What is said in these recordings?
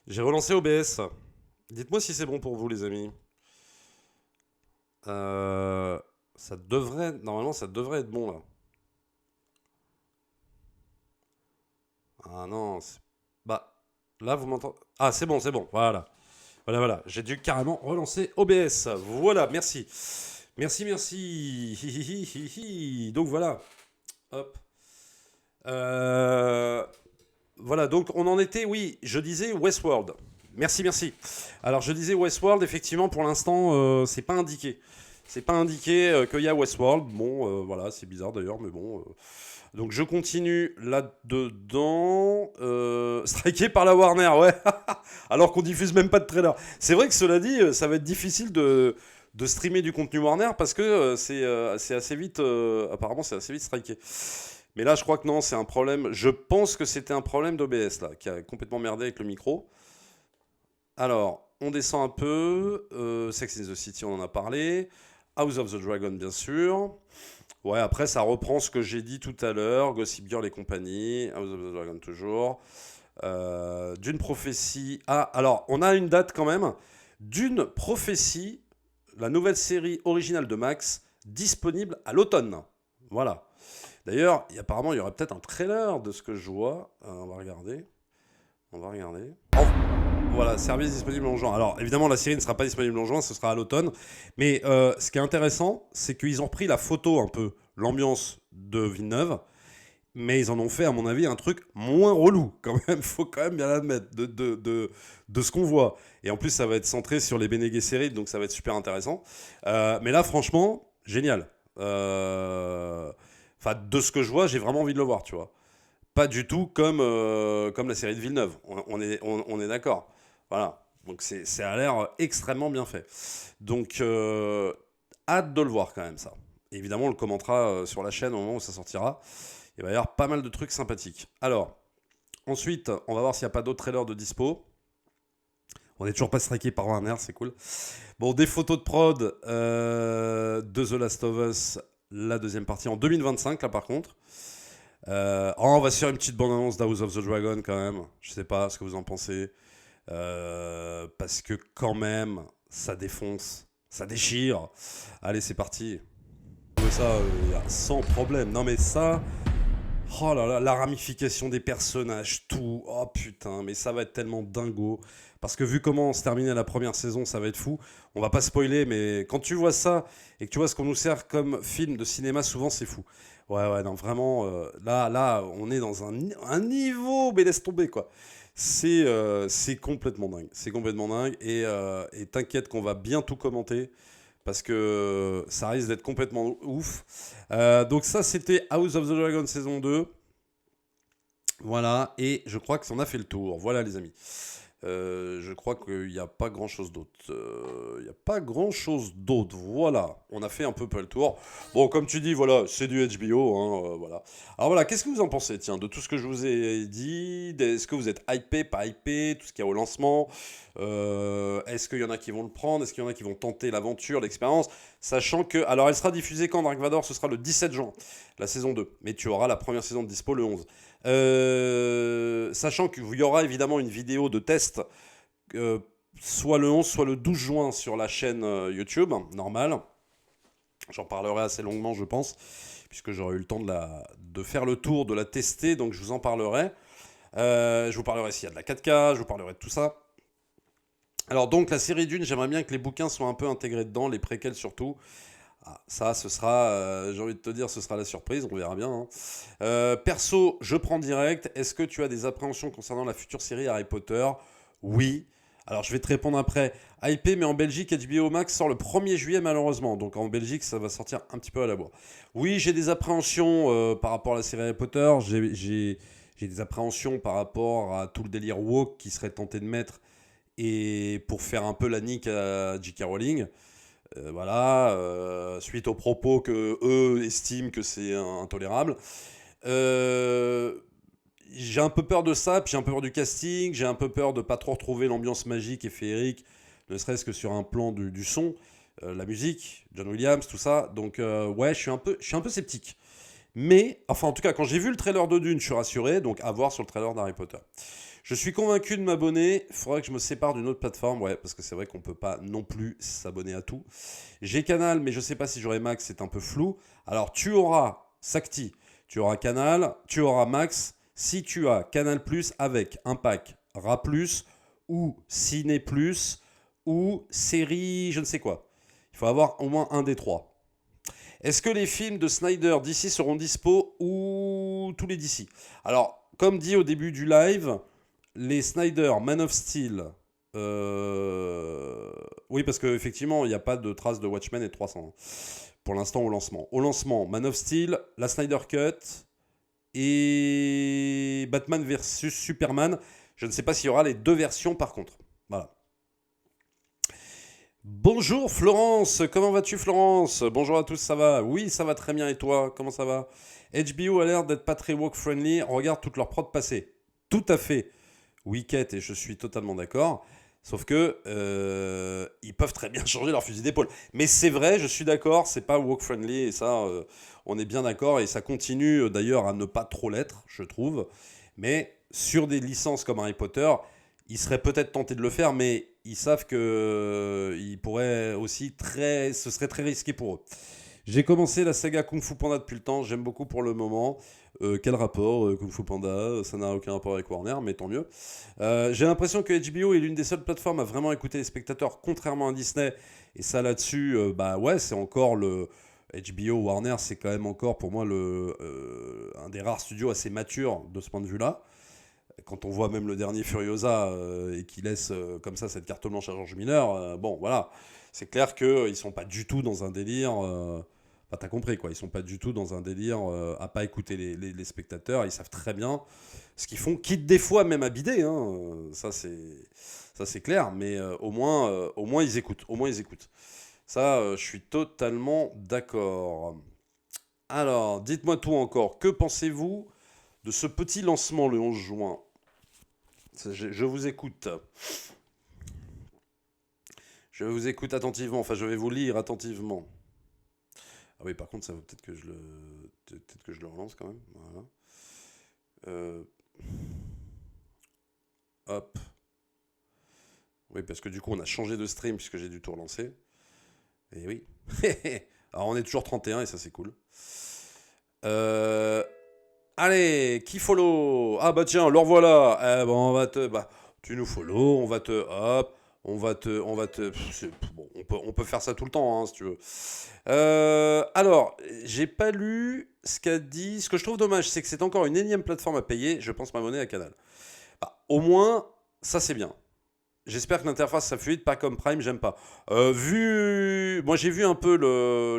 J'ai relancé OBS. Dites-moi si c'est bon pour vous, les amis. Euh, Normalement, ça devrait être bon là. Ah non, bah, là vous m'entendez. Ah, c'est bon, voilà. Voilà, voilà. J'ai dû carrément relancer OBS. Voilà, merci. Merci, merci. Hi, hi, hi, hi, hi. Donc voilà. Hop. Euh, Voilà, donc on en était, oui, je disais Westworld. Merci, merci. Alors je disais Westworld, effectivement, pour l'instant, c'est pas indiqué. C'est pas indiqué qu'il y a Westworld. Bon, voilà, c'est bizarre d'ailleurs, mais bon. Donc je continue là-dedans. Striké par la Warner, ouais. Alors qu'on diffuse même pas de trailer. C'est vrai que cela dit, ça va être difficile de streamer du contenu Warner parce que c'est assez vite. Apparemment, c'est assez vite striké. Mais là, je crois que non, c'est un problème. Je pense que c'était un problème d'OBS là, qui a complètement merdé avec le micro. Alors, on descend un peu. Sex in the City, on en a parlé. House of the Dragon, bien sûr. Ouais, après, ça reprend ce que j'ai dit tout à l'heure. Gossip Girl et compagnie. House of the Dragon, toujours. D'une prophétie. Ah, alors, on a une date quand même. D'une prophétie, la nouvelle série originale de Max, disponible à l'automne. Voilà. D'ailleurs, apparemment, il y aurait peut-être un trailer de ce que je vois. On va regarder. On va regarder. Voilà, service disponible en juin. Alors, évidemment, la série ne sera pas disponible en juin, ce sera à l'automne. Mais ce qui est intéressant, c'est qu'ils ont repris la photo un peu, l'ambiance de Villeneuve, mais ils en ont fait, à mon avis, un truc moins relou, quand même. Faut quand même bien l'admettre, de ce qu'on voit. Et en plus, ça va être centré sur les Bene Gesserit, donc ça va être super intéressant. Mais là, franchement, génial. Enfin, de ce que je vois, j'ai vraiment envie de le voir, tu vois. Pas du tout comme la série de Villeneuve. On est d'accord. Voilà. Donc c'est à l'air extrêmement bien fait. Donc hâte de le voir quand même ça. Évidemment, on le commentera sur la chaîne au moment où ça sortira. Il va y avoir pas mal de trucs sympathiques. Alors, ensuite, on va voir s'il n'y a pas d'autres trailers de dispo. On est toujours pas striké par Warner, c'est cool. Bon, des photos de prod de The Last of Us, la deuxième partie en 2025, là par contre. On va se faire une petite bande-annonce d'House of the Dragon quand même. Je sais pas ce que vous en pensez. Parce que quand même, ça défonce, ça déchire. Allez, c'est parti. Ça, sans problème. Non mais ça, oh là là, la ramification des personnages, tout. Oh putain, mais ça va être tellement dingo. Parce que vu comment se terminait la première saison, ça va être fou. On va pas spoiler, mais quand tu vois ça et que tu vois ce qu'on nous sert comme film de cinéma, souvent c'est fou. Ouais, ouais, non, vraiment, là, on est dans un niveau, mais laisse tomber, quoi. C'est complètement dingue. C'est complètement dingue. Et t'inquiète qu'on va bien tout commenter parce que ça risque d'être complètement ouf. Donc ça, c'était House of the Dragon saison 2. Voilà, et je crois que ça en a fait le tour. Voilà les amis. Je crois qu'il n'y a pas grand chose d'autre. Il n'y a pas grand chose d'autre. Voilà, on a fait un peu le tour. Bon, comme tu dis, voilà, c'est du HBO. Hein, voilà. Alors voilà, qu'est-ce que vous en pensez, tiens, de tout ce que je vous ai dit? Est-ce que vous êtes hypé, pas hypé? Tout ce qu'il y a au lancement? Est-ce qu'il y en a qui vont le prendre? Est-ce qu'il y en a qui vont tenter l'aventure, l'expérience? Sachant que. Alors, elle sera diffusée quand Dark Vador? Ce sera le 17 juin, la saison 2. Mais tu auras la première saison de dispo le 11. Sachant qu'il y aura évidemment une vidéo de test, euh, soit le 11, soit le 12 juin sur la chaîne YouTube, normale. J'en parlerai assez longuement, je pense, puisque j'aurai eu le temps de faire le tour, de la tester, donc je vous en parlerai. Je vous parlerai s'il y a de la 4K, je vous parlerai de tout ça. Alors donc la série Dune, j'aimerais bien que les bouquins soient un peu intégrés dedans, les préquels surtout. Ah, ça, ce sera, j'ai envie de te dire, ce sera la surprise, on verra bien. Hein. Perso, je prends direct. Est-ce que tu as des appréhensions concernant la future série Harry Potter? Oui. Alors, je vais te répondre après. Hypé, mais en Belgique, HBO Max sort le 1er juillet, malheureusement. Donc, en Belgique, ça va sortir un petit peu à la bourre. Oui, j'ai des appréhensions par rapport à la série Harry Potter. J'ai des appréhensions par rapport à tout le délire woke qui serait tenté de mettre et pour faire un peu la nique à J.K. Rowling. Voilà, suite aux propos que eux estiment que c'est intolérable. Euh, j'ai un peu peur de ça, puis j'ai un peu peur du casting, j'ai un peu peur de pas trop retrouver l'ambiance magique et féerique, ne serait-ce que sur un plan du son, la musique, John Williams, tout ça. Donc ouais, je suis un peu sceptique. Mais, enfin en tout cas, quand j'ai vu le trailer de Dune, je suis rassuré, donc à voir sur le trailer d'Harry Potter. Je suis convaincu de m'abonner. Il faudrait que je me sépare d'une autre plateforme. Ouais, parce que c'est vrai qu'on peut pas non plus s'abonner à tout. J'ai Canal, mais je sais pas si j'aurai Max. C'est un peu flou. Alors, tu auras Sakti. Tu auras Canal. Tu auras Max. Si tu as Canal Plus avec un pack RA+, ou Ciné+, ou série je ne sais quoi. Il faut avoir au moins un des trois. Est-ce que les films de Snyder d'ici seront dispo ou tous les d'ici? Alors, comme dit au début du live, les Snyder, Man of Steel. Oui, parce qu'effectivement, il n'y a pas de traces de Watchmen et de 300 pour l'instant au lancement. Au lancement, Man of Steel, la Snyder Cut et Batman versus Superman. Je ne sais pas s'il y aura les deux versions par contre. Voilà. Bonjour Florence, comment vas-tu Florence? Bonjour à tous, ça va? Oui, ça va très bien et toi? Comment ça va? HBO a l'air d'être pas très woke friendly, regarde toutes leurs prods passées. Tout à fait. Wicket et je suis totalement d'accord. Sauf que ils peuvent très bien changer leur fusil d'épaule. Mais c'est vrai, je suis d'accord, c'est pas woke friendly et ça, on est bien d'accord et ça continue d'ailleurs à ne pas trop l'être, je trouve. Mais sur des licences comme Harry Potter, ils seraient peut-être tentés de le faire, mais ils savent que ils pourraient aussi ce serait très risqué pour eux. J'ai commencé la saga Kung Fu Panda depuis le temps, j'aime beaucoup pour le moment. Quel rapport, Kung Fu Panda? Ça n'a aucun rapport avec Warner, mais tant mieux. J'ai l'impression que HBO est l'une des seules plateformes à vraiment écouter les spectateurs, contrairement à Disney. Et ça là-dessus, bah ouais, c'est encore le HBO, Warner, c'est quand même encore pour moi un des rares studios assez matures de ce point de vue-là. Quand on voit même le dernier Furiosa et qui laisse comme ça cette carte blanche à George Miller, bon voilà, c'est clair qu'ils sont pas du tout dans un délire. Enfin, t'as compris quoi, ils sont pas du tout dans un délire à pas écouter les spectateurs. Ils savent très bien ce qu'ils font, quitte des fois même à bider. Hein, ça c'est clair, mais au moins ils écoutent. Au moins ils écoutent. Ça, je suis totalement d'accord. Alors, dites-moi tout encore. Que pensez-vous de ce petit lancement le 11 juin? Je vous écoute. Je vous écoute attentivement. Enfin, je vais vous lire attentivement. Ah oui, par contre, ça va peut-être que je le relance quand même. Voilà. Euh, Hop. Oui, parce que du coup, on a changé de stream puisque j'ai dû tout relancer. Et oui. Alors, on est toujours 31 et ça, c'est cool. Euh, Allez, qui follow? Ah bah tiens, le revoilà. Eh ben, tu nous follow, on va te, hop, on va te. Bon, on peut faire ça tout le temps, hein, si tu veux. Alors, j'ai pas lu ce qu'a dit. Ce que je trouve dommage, c'est que c'est encore une énième plateforme à payer. Je pense m'abonner à Canal. Bah, au moins, ça c'est bien. J'espère que l'interface sera fluide, pas comme Prime, j'aime pas. Moi j'ai vu un peu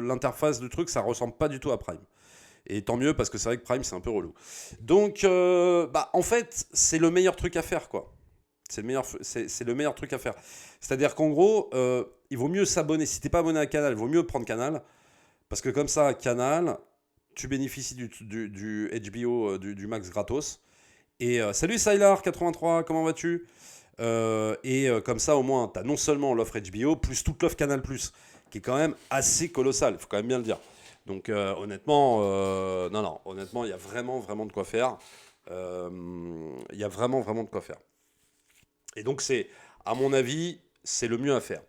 l'interface du truc, ça ressemble pas du tout à Prime. Et tant mieux parce que c'est vrai que Prime c'est un peu relou. Donc, bah, en fait, c'est le meilleur truc à faire, quoi. C'est le meilleur truc à faire. C'est-à-dire qu'en gros, il vaut mieux s'abonner. Si t'es pas abonné à Canal, il vaut mieux prendre Canal. Parce que comme ça, Canal, tu bénéficies du HBO, du Max gratos. Et salut Sylar83, comment vas-tu? Comme ça, au moins, tu as non seulement l'offre HBO, plus toute l'offre Canal+, qui est quand même assez colossale, il faut quand même bien le dire. Donc honnêtement, non, honnêtement, il y a vraiment, vraiment de quoi faire. Il y a vraiment, vraiment de quoi faire. Et donc c'est, à mon avis, c'est le mieux à faire.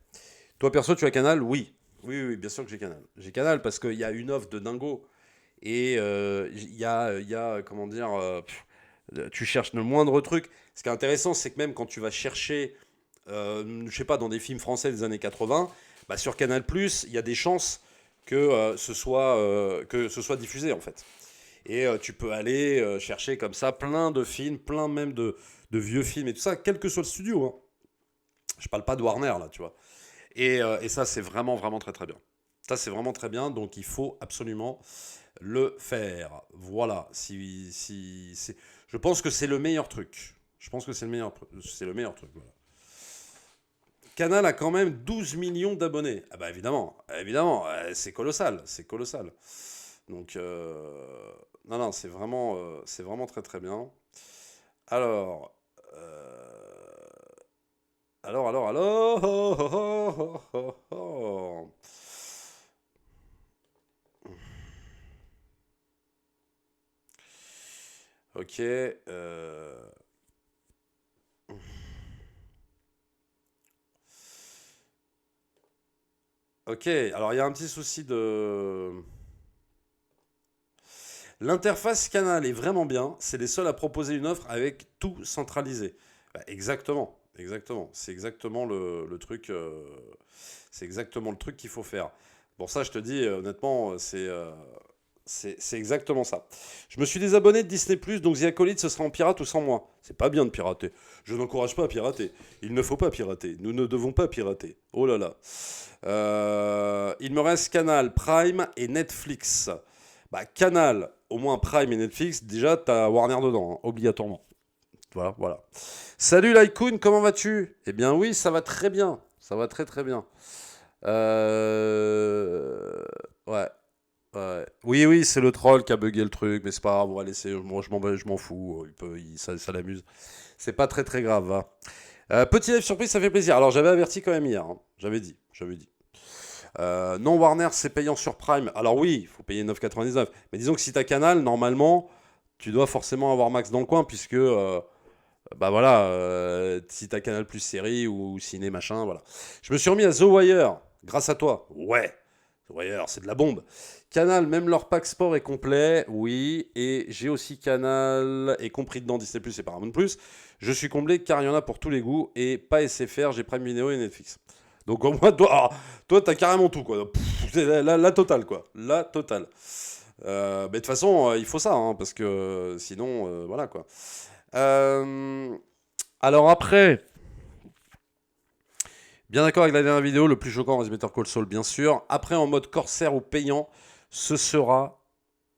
Toi, perso, tu as Canal? Oui. Oui, oui, bien sûr que j'ai Canal. J'ai Canal parce qu'il y a une offre de dingo. Et comment dire, tu cherches le moindre truc. Ce qui est intéressant, c'est que même quand tu vas chercher, je sais pas, dans des films français des années 80, bah, sur Canal+, il y a des chances que ce soit diffusé, en fait. Et tu peux aller chercher comme ça plein de films, plein même de vieux films et tout ça, quel que soit le studio. Hein. Je parle pas de Warner, là, tu vois. Et ça, c'est vraiment, vraiment très, très bien. Ça, c'est vraiment très bien, donc il faut absolument le faire. Voilà. Je pense que c'est le meilleur truc. Je pense que c'est le meilleur truc. Voilà. Canal a quand même 12 millions d'abonnés. Ah bah évidemment, évidemment, c'est colossal, c'est colossal. Donc non, non, c'est vraiment très très bien. Alors, alors. Ok. Ok, alors il y a un petit souci de... L'interface Canal est vraiment bien. C'est les seuls à proposer une offre avec tout centralisé. Bah, exactement, exactement. C'est exactement le truc. C'est exactement le truc qu'il faut faire. Bon, ça, je te dis, honnêtement, c'est exactement ça. Je me suis désabonné de Disney+, donc The Acolyte, ce sera en pirate ou sans moi. C'est pas bien de pirater. Je n'encourage pas à pirater. Il ne faut pas pirater. Nous ne devons pas pirater. Oh là là. Il me reste Canal, Prime et Netflix. Bah, Canal, au moins Prime et Netflix, déjà, t'as Warner dedans, hein, obligatoirement. Voilà, voilà. Salut Lycoon, comment vas-tu? Eh bien oui, ça va très bien. Ça va très très bien. Euh... Ouais, ouais. Oui, oui, c'est le troll qui a bugué le truc, mais c'est pas grave, on va laisser. Moi, je m'en fous. Ça l'amuse. C'est pas très très grave, va. Petit live surprise, ça fait plaisir. Alors, j'avais averti quand même hier, hein. J'avais dit. Non, Warner, c'est payant sur Prime. Alors oui, il faut payer 9,99. Mais disons que si t'as Canal, normalement, tu dois forcément avoir Max dans le coin, puisque, bah voilà, si t'as Canal plus série ou ciné, machin, voilà. Je me suis remis à The Wire, grâce à toi. Ouais, The Wire, c'est de la bombe. Canal, même leur pack sport est complet, oui. Et j'ai aussi Canal, et compris dedans Disney+, et Paramount+. Je suis comblé car il y en a pour tous les goûts, et pas SFR, j'ai Prime Video et Netflix. Donc au moins, toi, t'as carrément tout, quoi. Pff, c'est la totale, quoi. La totale. Mais de toute façon, il faut ça, hein, parce que sinon, voilà, quoi. Euh, alors après, bien d'accord avec la dernière vidéo, le plus choquant reste Better Call Saul, bien sûr. Après, en mode corsaire ou payant, ce sera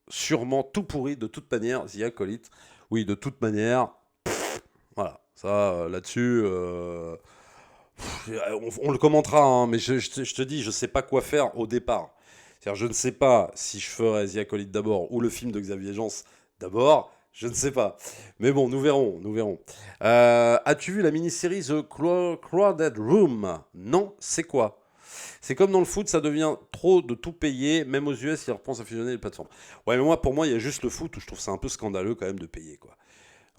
sûrement tout pourri de toute manière, The Acolyte. Oui, de toute manière, voilà. Ça, là-dessus... on le commentera, hein, mais je te dis, je sais pas quoi faire au départ. C'est-à-dire, je ne sais pas si je ferais The Acolyte d'abord ou le film de Xavier Jeance d'abord. Je ne sais pas. Mais bon, nous verrons, nous verrons. As-tu vu la mini-série The Crowded Room? Non, c'est quoi? C'est comme dans le foot, ça devient trop de tout payer, même aux US, ils repensent à fusionner les plateformes. Ouais, mais moi, pour moi, il y a juste le foot où je trouve ça un peu scandaleux quand même de payer, quoi.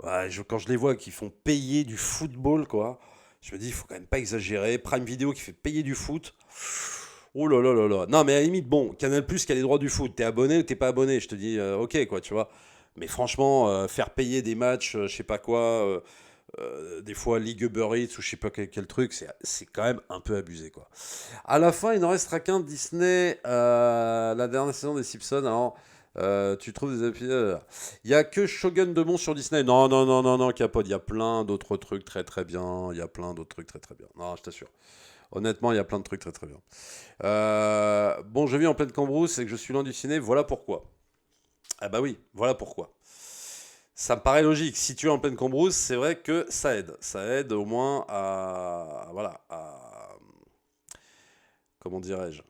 Ouais, quand je les vois qui font payer du football, quoi, je me dis, il faut quand même pas exagérer. Prime Video qui fait payer du foot. Oh là là là là. Non, mais à la limite, bon, Canal Plus qui a les droits du foot. T'es abonné ou t'es pas abonné? Je te dis, ok, quoi, tu vois. Mais franchement, faire payer des matchs, je sais pas quoi, des fois Ligue Uber Eats ou je sais pas quel truc, c'est quand même un peu abusé, quoi. À la fin, il n'en restera qu'un Disney, la dernière saison des Simpsons. Alors, tu trouves des épisodes. Il y a que Shogun de Mont sur Disney. Non, non, non, non, non, Capod. Il y a plein d'autres trucs très très bien. Il y a plein d'autres trucs très très bien. Non, je t'assure. Honnêtement, il y a plein de trucs très très bien. Bon, je vis en pleine cambrousse et que je suis loin du ciné. Voilà pourquoi. Ah bah oui, voilà pourquoi. Ça me paraît logique. Si tu es en pleine cambrousse, c'est vrai que ça aide. Ça aide au moins à. Voilà. Comment dirais-je?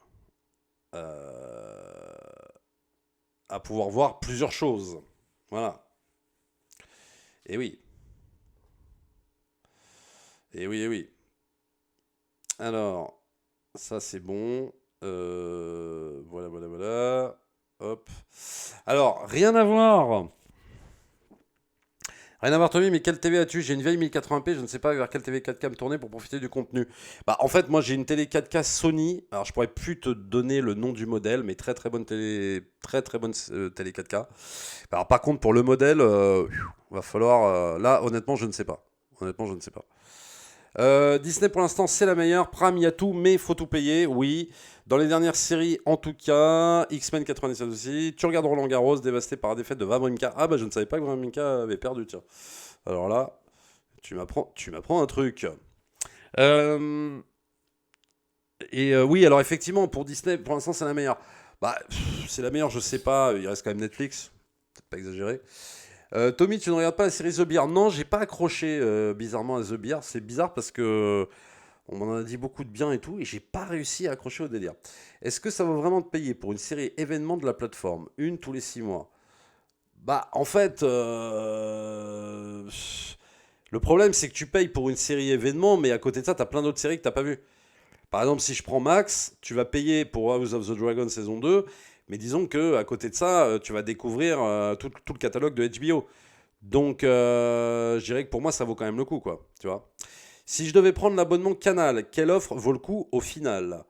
À pouvoir voir plusieurs choses. Voilà. Et oui. Et oui, et oui. Alors, ça c'est bon. Voilà, voilà, voilà. Hop. Alors, rien à voir. Rien à voir, Tommy, mais quelle TV as-tu? J'ai une vieille 1080p, je ne sais pas vers quelle TV 4K me tourner pour profiter du contenu. Bah, en fait, moi j'ai une télé 4K Sony. Alors, je pourrais plus te donner le nom du modèle, mais très très bonne télé, très très bonne télé 4K. Alors, par contre, pour le modèle, va falloir. Là, honnêtement, je ne sais pas. Honnêtement, je ne sais pas. Disney pour l'instant c'est la meilleure. Prime il y a tout mais faut tout payer, oui. Dans les dernières séries en tout cas, X-Men 97 aussi. Tu regardes Roland Garros dévasté par la défaite de Wawrinka. Ah bah je ne savais pas que Wawrinka avait perdu tiens. Alors là, tu m'apprends un truc. Euh, oui alors effectivement pour Disney pour l'instant c'est la meilleure. Bah c'est la meilleure je sais pas, il reste quand même Netflix. Peut-être pas exagéré. Tommy, tu ne regardes pas la série The Bear? Non, j'ai pas accroché bizarrement à The Bear. C'est bizarre parce que on m'en a dit beaucoup de bien et tout, et j'ai pas réussi à accrocher au délire. Est-ce que ça vaut vraiment te payer pour une série événement de la plateforme, une tous les 6 mois? Bah, en fait, le problème c'est que tu payes pour une série événement, mais à côté de ça, t'as plein d'autres séries que t'as pas vues. Par exemple, si je prends Max, tu vas payer pour House of the Dragon saison 2, mais disons que à côté de ça, tu vas découvrir tout le catalogue de HBO. Donc, je dirais que pour moi, ça vaut quand même le coup, quoi. Tu vois. Si je devais prendre l'abonnement Canal, quelle offre vaut le coup au final?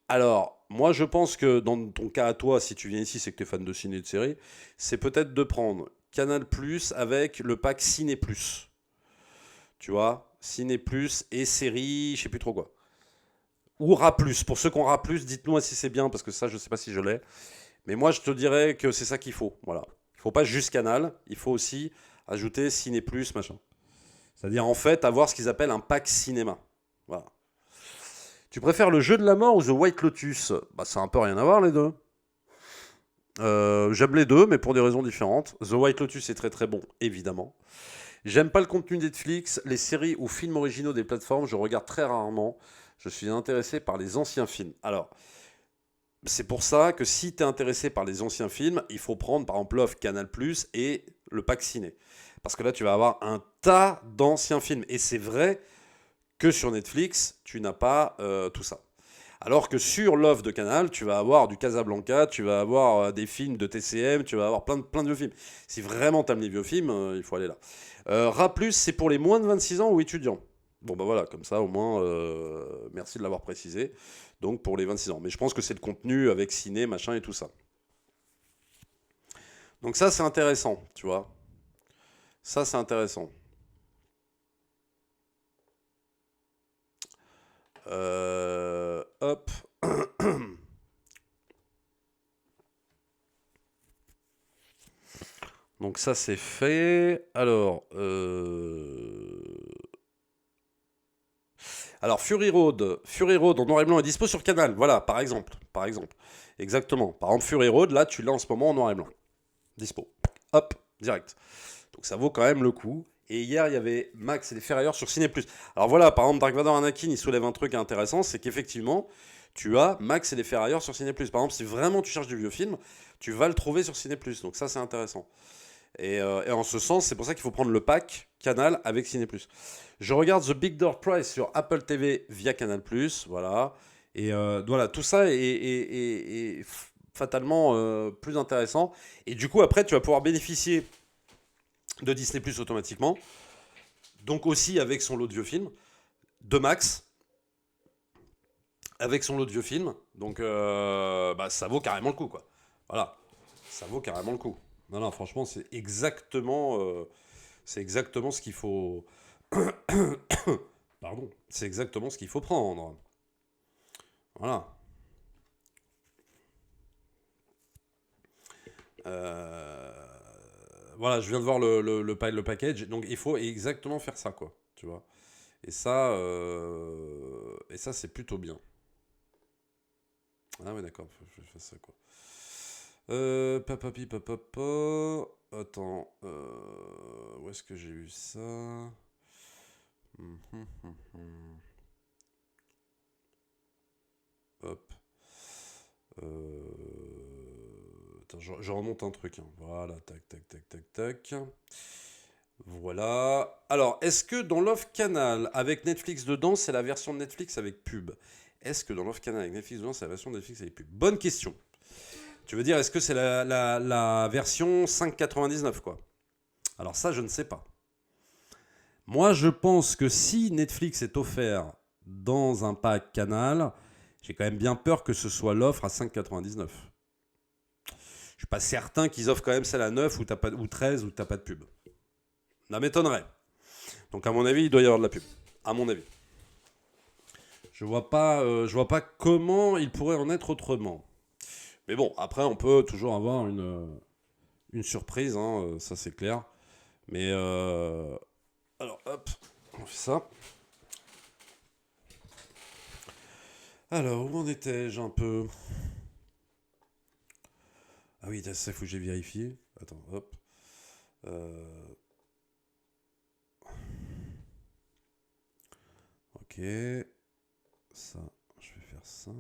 Alors, moi, je pense que dans ton cas à toi, si tu viens ici, c'est que tu es fan de ciné et de série, c'est peut-être de prendre Canal Plus avec le pack Ciné Plus. Tu vois, Ciné Plus et série, je sais plus trop quoi. Ou Ra Plus. Pour ceux qui ont Ra Plus, dites-moi si c'est bien, parce que ça, je sais pas si je l'ai. Mais moi, je te dirais que c'est ça qu'il faut. Voilà. Il faut pas juste Canal, il faut aussi ajouter Ciné Plus, machin. C'est-à-dire, en fait, avoir ce qu'ils appellent un pack cinéma. Voilà. Tu préfères le jeu de la mort ou The White Lotus? Bah, ça a un peu rien à voir, les deux. J'aime les deux, mais pour des raisons différentes. The White Lotus est très très bon, évidemment. J'aime pas le contenu Netflix, les séries ou films originaux des plateformes, je regarde très rarement. Je suis intéressé par les anciens films. Alors, c'est pour ça que si tu es intéressé par les anciens films, il faut prendre par exemple l'offre Canal Plus et le pack ciné. Parce que là, tu vas avoir un tas d'anciens films. Et c'est vrai que sur Netflix, tu n'as pas tout ça. Alors que sur l'offre de Canal, tu vas avoir du Casablanca, tu vas avoir des films de TCM, tu vas avoir plein de vieux films. Si vraiment tu aimes les vieux films, il faut aller là. Ra+, c'est pour les moins de 26 ans ou étudiants. Bon bah voilà, comme ça au moins, merci de l'avoir précisé. Donc pour les 26 ans. Mais je pense que c'est le contenu avec ciné, machin et tout ça. Donc ça c'est intéressant, tu vois. Ça c'est intéressant. Hop. Donc ça c'est fait. Alors Fury Road en noir et blanc est dispo sur Canal. Voilà, par exemple. Exactement. Par exemple Fury Road, là tu l'as en ce moment en noir et blanc. Dispo. Hop, direct. Donc ça vaut quand même le coup. Et hier, il y avait Max et les Ferrailleurs sur Ciné+. Alors voilà, par exemple, Dark Vador Anakin, il soulève un truc intéressant, c'est qu'effectivement, tu as Max et les Ferrailleurs sur Ciné+. Par exemple, si vraiment tu cherches du vieux film, tu vas le trouver sur Ciné+. Donc ça, c'est intéressant. Et en ce sens, c'est pour ça qu'il faut prendre le pack Canal avec Ciné+. Je regarde The Big Door Prize sur Apple TV via Canal+. Voilà. Et voilà, tout ça est fatalement plus intéressant. Et du coup, après, tu vas pouvoir bénéficier de Disney Plus automatiquement. Donc aussi avec son lot de vieux films. De Max, avec son lot de vieux films. Donc bah, ça vaut carrément le coup, quoi. Voilà. Ça vaut carrément le coup. Non, non, franchement, c'est exactement ce qu'il faut. Pardon. C'est exactement ce qu'il faut prendre. Voilà. Euh, Voilà, je viens de voir le package. Donc il faut exactement faire ça, quoi. Tu vois. Et ça c'est plutôt bien. Ah ouais, d'accord, faut que je fasse ça, quoi. Papapi, papapa. Attends, où est-ce que j'ai eu ça? Hop. Attends, je remonte un truc, hein. Voilà, tac, tac, tac, tac, tac. Voilà. Alors, est-ce que dans l'offre Canal avec Netflix dedans, c'est la version de Netflix avec pub? Est-ce que dans l'offre Canal avec Netflix dedans, c'est la version de Netflix avec pub? Bonne question. Tu veux dire, est-ce que c'est la version 5,99 quoi? Alors ça, je ne sais pas. Moi, je pense que si Netflix est offert dans un pack Canal, j'ai quand même bien peur que ce soit l'offre à 5,99. Je suis pas certain qu'ils offrent quand même celle à 9 ou, ou 13 où t'as pas de pub. Ça m'étonnerait. Donc à mon avis, il doit y avoir de la pub. À mon avis. Je vois pas comment il pourrait en être autrement. Mais bon, après, on peut toujours avoir une surprise, hein, ça c'est clair. Mais alors, hop, on fait ça. Alors, où en étais-je un peu? Ah oui, ça, faut que j'ai vérifié. Attends, hop. Euh, ok. Ça, je vais faire ça.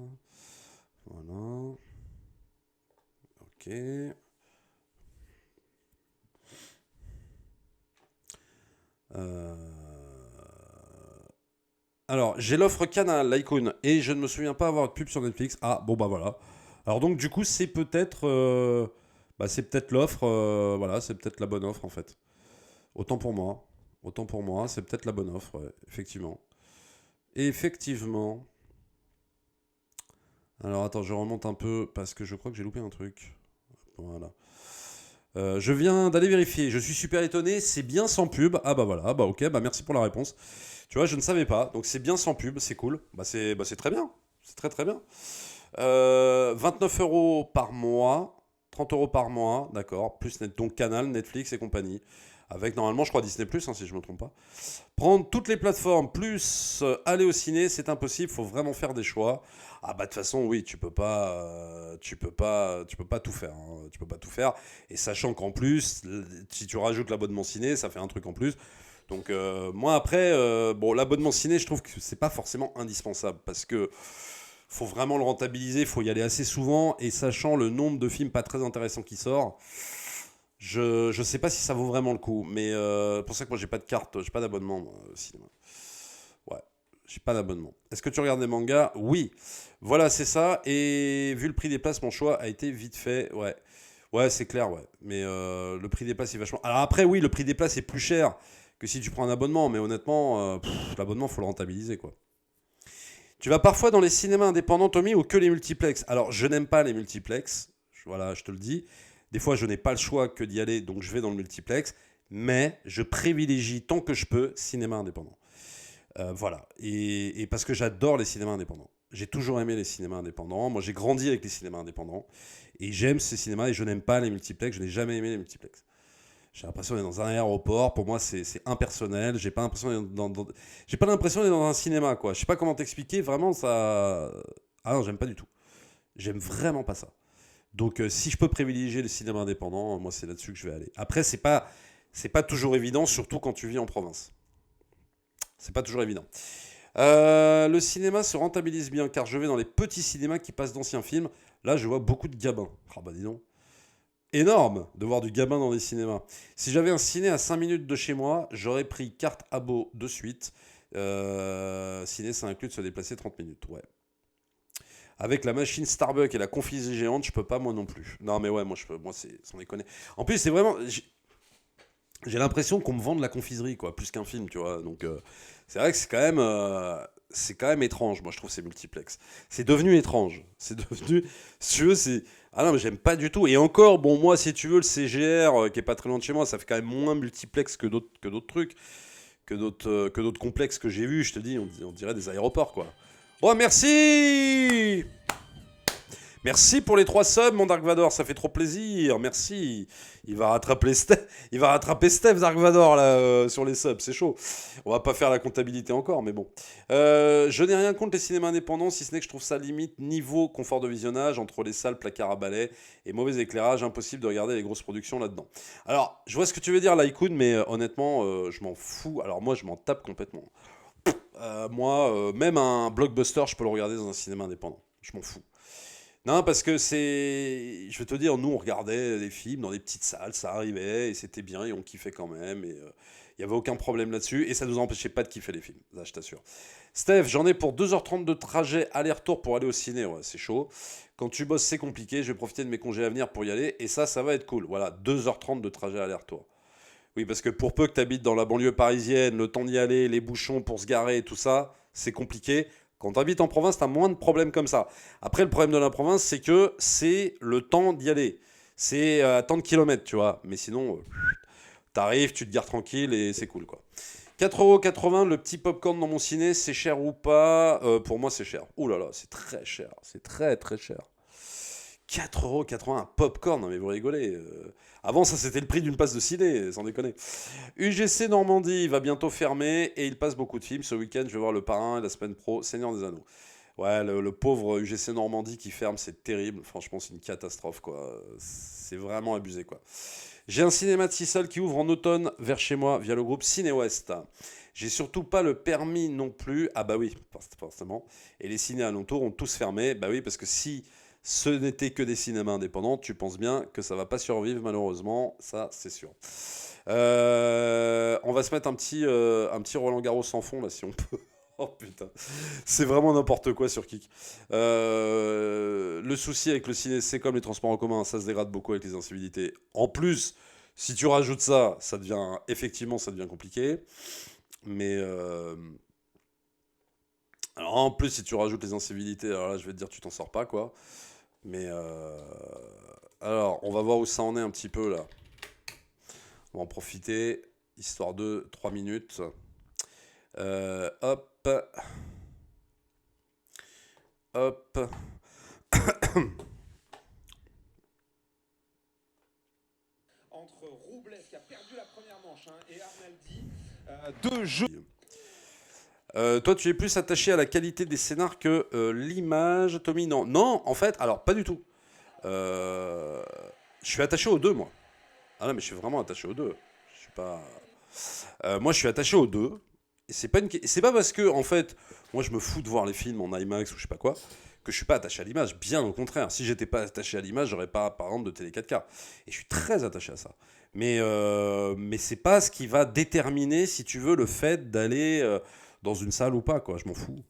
Voilà. Ok. Euh, Alors, j'ai l'offre Canal, l'Icon, et je ne me souviens pas avoir de pub sur Netflix. Ah, bon bah voilà. Alors donc du coup, c'est peut-être l'offre, voilà, c'est peut-être la bonne offre en fait. Autant pour moi. Autant pour moi, c'est peut-être la bonne offre, ouais, effectivement. Et effectivement. Alors attends, je remonte un peu parce que je crois que j'ai loupé un truc. Voilà. Je viens d'aller vérifier. Je suis super étonné. C'est bien sans pub. Ah bah voilà. Ah bah ok. Bah merci pour la réponse. Tu vois, je ne savais pas. Donc c'est bien sans pub. C'est cool. Bah c'est très bien. C'est très très bien. 29 euros par mois. 30 euros par mois. D'accord. Plus donc Canal, Netflix et compagnie. Avec normalement, je crois Disney Plus, si je ne me trompe pas. Prendre toutes les plateformes plus aller au ciné, c'est impossible. Faut vraiment faire des choix. Ah bah de toute façon, oui, tu peux pas tout faire. Hein. Tu peux pas tout faire. Et sachant qu'en plus, si tu rajoutes l'abonnement ciné, ça fait un truc en plus. Donc moi après, bon l'abonnement ciné, je trouve que c'est pas forcément indispensable parce que faut vraiment le rentabiliser, faut y aller assez souvent et sachant le nombre de films pas très intéressants qui sortent. Je sais pas si ça vaut vraiment le coup, mais pour ça que moi j'ai pas de carte, j'ai pas d'abonnement moi, au cinéma. Ouais, j'ai pas d'abonnement. Est-ce que tu regardes des mangas? Oui. Voilà, c'est ça. Et vu le prix des places, mon choix a été vite fait. Ouais, ouais, c'est clair, ouais. Mais le prix des places est vachement. Alors après, oui, le prix des places est plus cher que si tu prends un abonnement, mais honnêtement, l'abonnement faut le rentabiliser quoi. Tu vas parfois dans les cinémas indépendants, Tommy, ou que les multiplex? Alors, je n'aime pas les multiplex. Voilà, je te le dis. Des fois, je n'ai pas le choix que d'y aller, donc je vais dans le multiplex. Mais je privilégie tant que je peux cinéma indépendant. Voilà. Et parce que j'adore les cinémas indépendants. J'ai toujours aimé les cinémas indépendants. Moi, j'ai grandi avec les cinémas indépendants. Et j'aime ces cinémas et je n'aime pas les multiplex. Je n'ai jamais aimé les multiplex. J'ai l'impression d'être dans un aéroport. Pour moi, c'est impersonnel. J'ai pas l'impression d'être j'ai pas l'impression d'être dans un cinéma, quoi. Je sais pas comment t'expliquer. Vraiment, ça. Ah non, j'aime pas du tout. J'aime vraiment pas ça. Donc, si je peux privilégier le cinéma indépendant, moi, c'est là-dessus que je vais aller. Après, c'est pas toujours évident, surtout quand tu vis en province. C'est pas toujours évident. Le cinéma se rentabilise bien car je vais dans les petits cinémas qui passent d'anciens films. Là, je vois beaucoup de gabins. Ah bah dis donc. Énorme de voir du gamin dans les cinémas. Si j'avais un ciné à 5 minutes de chez moi, j'aurais pris carte abo de suite. Ciné, ça inclut de se déplacer 30 minutes. Ouais. Avec la machine Starbucks et la confiserie géante, je peux pas moi non plus. Non mais ouais, moi je peux, moi c'est sans déconner. En plus, c'est vraiment j'ai l'impression qu'on me vend de la confiserie quoi, plus qu'un film, tu vois. Donc c'est vrai que c'est quand même étrange, moi je trouve ces multiplex. C'est devenu étrange. C'est devenu si tu veux, c'est ah non, mais j'aime pas du tout. Et encore, bon, moi, si tu veux, le CGR, qui est pas très loin de chez moi, ça fait quand même moins multiplex que d'autres trucs, que d'autres complexes que j'ai vus. Je te dis, on dirait des aéroports, quoi. Oh, merci! Merci pour les 3 subs, mon Dark Vador, ça fait trop plaisir. Merci. Il va rattraper Steph Dark Vador là sur les subs, c'est chaud. On va pas faire la comptabilité encore, mais bon. Je n'ai rien contre les cinémas indépendants, si ce n'est que je trouve ça limite niveau confort de visionnage entre les salles, placards à balai et mauvais éclairage, impossible de regarder les grosses productions là-dedans. Alors, je vois ce que tu veux dire, Laïkoun, mais honnêtement, je m'en fous. Alors moi, je m'en tape complètement. Moi, même un blockbuster, je peux le regarder dans un cinéma indépendant. Je m'en fous. Non, parce que c'est. Je vais te dire, nous, on regardait des films dans des petites salles, ça arrivait, et c'était bien, et on kiffait quand même, et il n'y avait aucun problème là-dessus, et ça nous empêchait pas de kiffer les films, là, je t'assure. Steph, j'en ai pour 2h30 de trajet aller-retour pour aller au ciné, ouais, c'est chaud. Quand tu bosses, c'est compliqué, je vais profiter de mes congés à venir pour y aller, et ça va être cool. Voilà, 2h30 de trajet aller-retour. Oui, parce que pour peu que tu habites dans la banlieue parisienne, le temps d'y aller, les bouchons pour se garer, tout ça, c'est compliqué. Quand tu habites en province, tu as moins de problèmes comme ça. Après, le problème de la province, c'est que c'est le temps d'y aller. C'est tant de kilomètres, tu vois. Mais sinon, t'arrives, tu te gares tranquille et c'est cool, quoi. 4,80 € le petit popcorn dans mon ciné, c'est cher ou pas? Pour moi, c'est cher. Ouh là là, c'est très cher. C'est très très cher. 4,80 € un popcorn, non mais vous rigolez. Avant, ça c'était le prix d'une passe de ciné, sans déconner. UGC Normandie va bientôt fermer et il passe beaucoup de films. Ce week-end, je vais voir Le Parrain et la semaine pro Seigneur des Anneaux. Ouais, le pauvre UGC Normandie qui ferme, c'est terrible. Franchement, c'est une catastrophe, quoi. C'est vraiment abusé, quoi. J'ai un cinéma de 6 salles qui ouvre en automne vers chez moi via le groupe Ciné Ouest. J'ai surtout pas le permis non plus. Ah bah oui, forcément. Et les ciné alentours ont tous fermé. Bah oui, parce que si ce n'était que des cinémas indépendants, tu penses bien que ça va pas survivre malheureusement, ça c'est sûr. On va se mettre un petit Roland Garros sans fond là si on peut. Oh putain, c'est vraiment n'importe quoi sur Kik. Le souci avec le ciné, c'est comme les transports en commun, ça se dégrade beaucoup avec les incivilités. En plus, si tu rajoutes ça, ça devient compliqué. Mais Alors en plus, si tu rajoutes les incivilités, alors là, je vais te dire, tu t'en sors pas, quoi. Mais alors, on va voir où ça en est un petit peu là. On va en profiter, histoire de 3 minutes. Hop, hop. Entre Robles qui a perdu la première manche et Arnaldi, deux jeux. Toi, tu es plus attaché à la qualité des scénars que l'image, Tommy? Non, non, en fait, alors pas du tout. Euh, je suis attaché aux deux, moi. Ah non, mais je suis vraiment attaché aux deux. Je suis pas. Moi, je suis attaché aux deux. Et c'est pas parce que, en fait, moi, je me fous de voir les films en IMAX ou je sais pas quoi, que je suis pas attaché à l'image. Bien au contraire. Si j'étais pas attaché à l'image, j'aurais pas, par exemple, de télé 4K. Et je suis très attaché à ça. Mais c'est pas ce qui va déterminer, si tu veux, le fait d'aller dans une salle ou pas, quoi. Je m'en fous.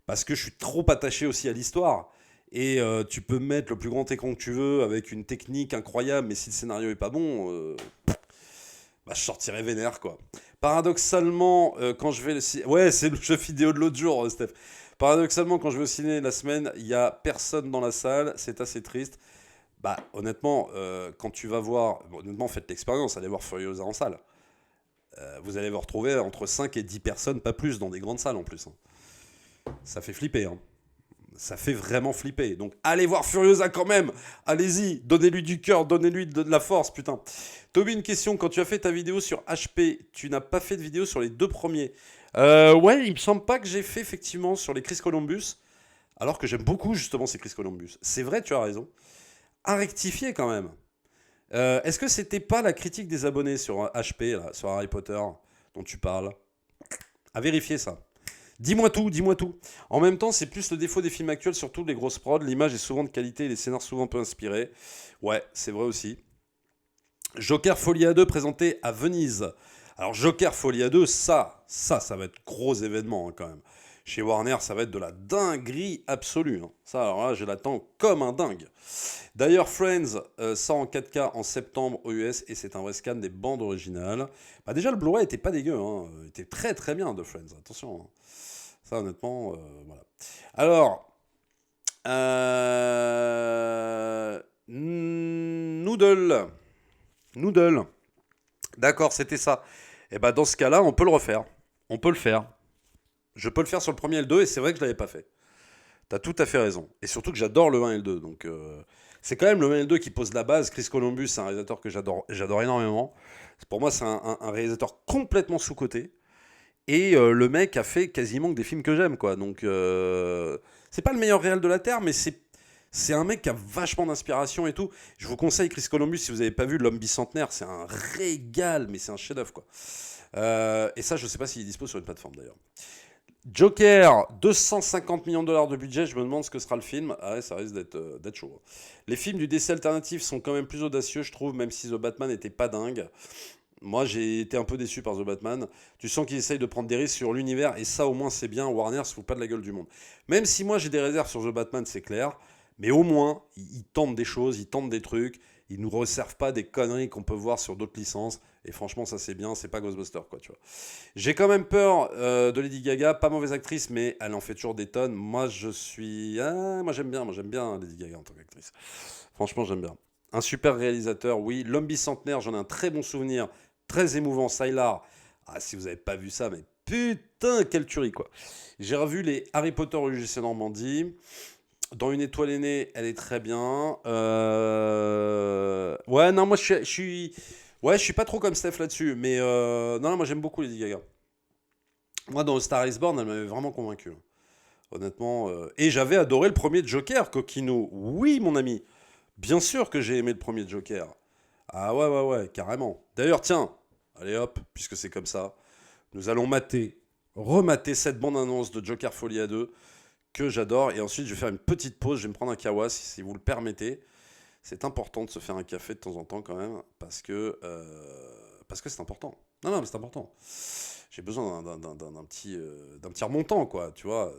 Parce que je suis trop attaché aussi à l'histoire. Et tu peux mettre le plus grand écran que tu veux avec une technique incroyable, mais si le scénario est pas bon, bah, je sortirais vénère, quoi. Paradoxalement, quand je vais le ciné... Ouais, c'est le jeu vidéo de l'autre jour, Steph. Paradoxalement, quand je vais au ciné la semaine, il y a personne dans la salle, c'est assez triste. Bah, honnêtement, quand tu vas voir... Bon, honnêtement, faites l'expérience, allez voir Furiosa en salle. Vous allez vous retrouver entre 5 et 10 personnes, pas plus, dans des grandes salles en plus, hein. Ça fait flipper, hein. Ça fait vraiment flipper. Donc allez voir Furiosa quand même. Allez-y, donnez-lui du cœur, donnez-lui de la force, putain. Toby, une question. Quand tu as fait ta vidéo sur HP, tu n'as pas fait de vidéo sur les deux premiers? Ouais, il me semble pas que j'ai fait effectivement sur les Chris Columbus, alors que j'aime beaucoup justement ces Chris Columbus. C'est vrai, tu as raison. À rectifier quand même. Est-ce que c'était pas la critique des abonnés sur HP, là, sur Harry Potter, dont tu parles? À vérifier ça. Dis-moi tout, dis-moi tout. En même temps, c'est plus le défaut des films actuels, surtout les grosses prods. L'image est souvent de qualité et les scénars souvent peu inspirés. Ouais, c'est vrai aussi. Joker Folia 2 présenté à Venise. Alors Joker Folia 2, ça va être gros événement, hein, quand même. Chez Warner, ça va être de la dinguerie absolue, hein. Ça, alors là, je l'attends comme un dingue. D'ailleurs, Friends sort en 4K en septembre aux US et c'est un vrai scan des bandes originales. Bah, déjà, le Blu-ray était pas dégueu, hein. Il était très très bien de Friends, attention, hein. Ça, honnêtement, voilà. Alors, Noodle. Noodle. D'accord, c'était ça. Et bah, dans ce cas-là, on peut le refaire. On peut le faire. Je peux le faire sur le premier et le 2, et c'est vrai que je l'avais pas fait. T'as tout à fait raison. Et surtout que j'adore le 1 et le 2. Donc, c'est quand même le 1 et le 2 qui pose la base. Chris Columbus, c'est un réalisateur que j'adore énormément. Pour moi, c'est un réalisateur complètement sous-coté. Et le mec a fait quasiment que des films que j'aime, quoi. Donc, c'est pas le meilleur réal de la Terre, mais c'est un mec qui a vachement d'inspiration et tout. Je vous conseille Chris Columbus, si vous n'avez pas vu L'Homme bicentenaire, c'est un régal, mais c'est un chef-d'œuvre, quoi. Et ça, je sais pas s'il est dispo sur une plateforme, d'ailleurs. Joker, 250 millions de dollars de budget, je me demande ce que sera le film. Ah ouais, ça risque d'être chaud. Les films du DC alternatif sont quand même plus audacieux, je trouve, même si The Batman n'était pas dingue. Moi, j'ai été un peu déçu par The Batman. Tu sens qu'ils essayent de prendre des risques sur l'univers, et ça, au moins, c'est bien. Warner se fout pas de la gueule du monde. Même si moi, j'ai des réserves sur The Batman, c'est clair. Mais au moins, ils tentent des choses, ils tentent des trucs. Ils nous resservent pas des conneries qu'on peut voir sur d'autres licences. Et franchement, ça, c'est bien. C'est pas Ghostbusters, quoi, tu vois. J'ai quand même peur de Lady Gaga. Pas mauvaise actrice, mais elle en fait toujours des tonnes. Moi, je suis. Ah, moi, j'aime bien Lady Gaga en tant qu'actrice. Franchement, j'aime bien. Un super réalisateur, oui. L'homme bicentenaire, j'en ai un très bon souvenir. Très émouvant, Sylar. Ah, si vous n'avez pas vu ça, mais putain, quelle tuerie, quoi. J'ai revu les Harry Potter au UGC Normandie. Dans Une étoile aînée, elle est très bien. Ouais, non, moi, Ouais, je suis pas trop comme Steph là-dessus. Mais non, non, moi, j'aime beaucoup Lady Gaga. Moi, dans Star is Born, elle m'avait vraiment convaincu, hein. Honnêtement. Et j'avais adoré le premier Joker, Coquino. Oui, mon ami. Bien sûr que j'ai aimé le premier Joker. Ah ouais, ouais, ouais, carrément. D'ailleurs, tiens, allez hop, puisque c'est comme ça, nous allons remater cette bande-annonce de Joker Folia 2 que j'adore. Et ensuite, je vais faire une petite pause, je vais me prendre un kawa si vous le permettez. C'est important de se faire un café de temps en temps quand même, parce que c'est important. Non, non, mais c'est important. J'ai besoin d'un petit remontant, quoi, tu vois,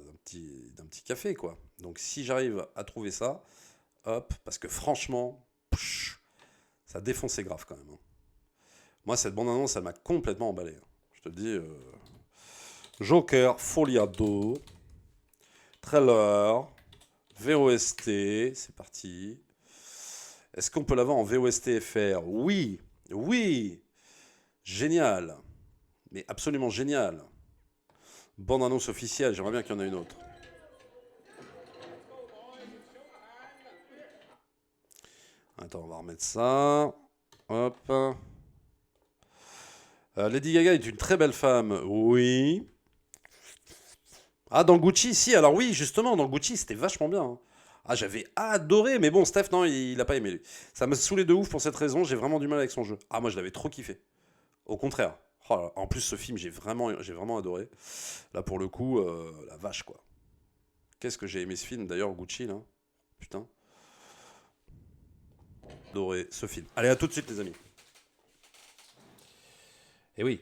d'un petit café, quoi. Donc si j'arrive à trouver ça, hop, parce que franchement, ça a défoncé grave quand même, hein. Moi, cette bande-annonce, elle m'a complètement emballé, hein. Je te le dis, Joker Folia 2. trailer, VOST, c'est parti. Est-ce qu'on peut l'avoir en VOST FR? Oui, oui, génial, mais absolument génial. Bande-annonce officielle, j'aimerais bien qu'il y en ait une autre. Attends, on va remettre ça. Hop. Lady Gaga est une très belle femme, oui. Ah, dans Gucci, si, alors oui, justement, dans Gucci, c'était vachement bien, hein. Ah, j'avais adoré, mais bon, Steph, non, il a pas aimé, lui. Ça m'a saoulé de ouf pour cette raison, j'ai vraiment du mal avec son jeu. Ah, moi, je l'avais trop kiffé. Au contraire. Oh là là, en plus, ce film, j'ai vraiment adoré. Là, pour le coup, la vache, quoi. Qu'est-ce que j'ai aimé ce film, d'ailleurs, Gucci, là. Putain. Adoré ce film. Allez, à tout de suite, les amis. Et oui.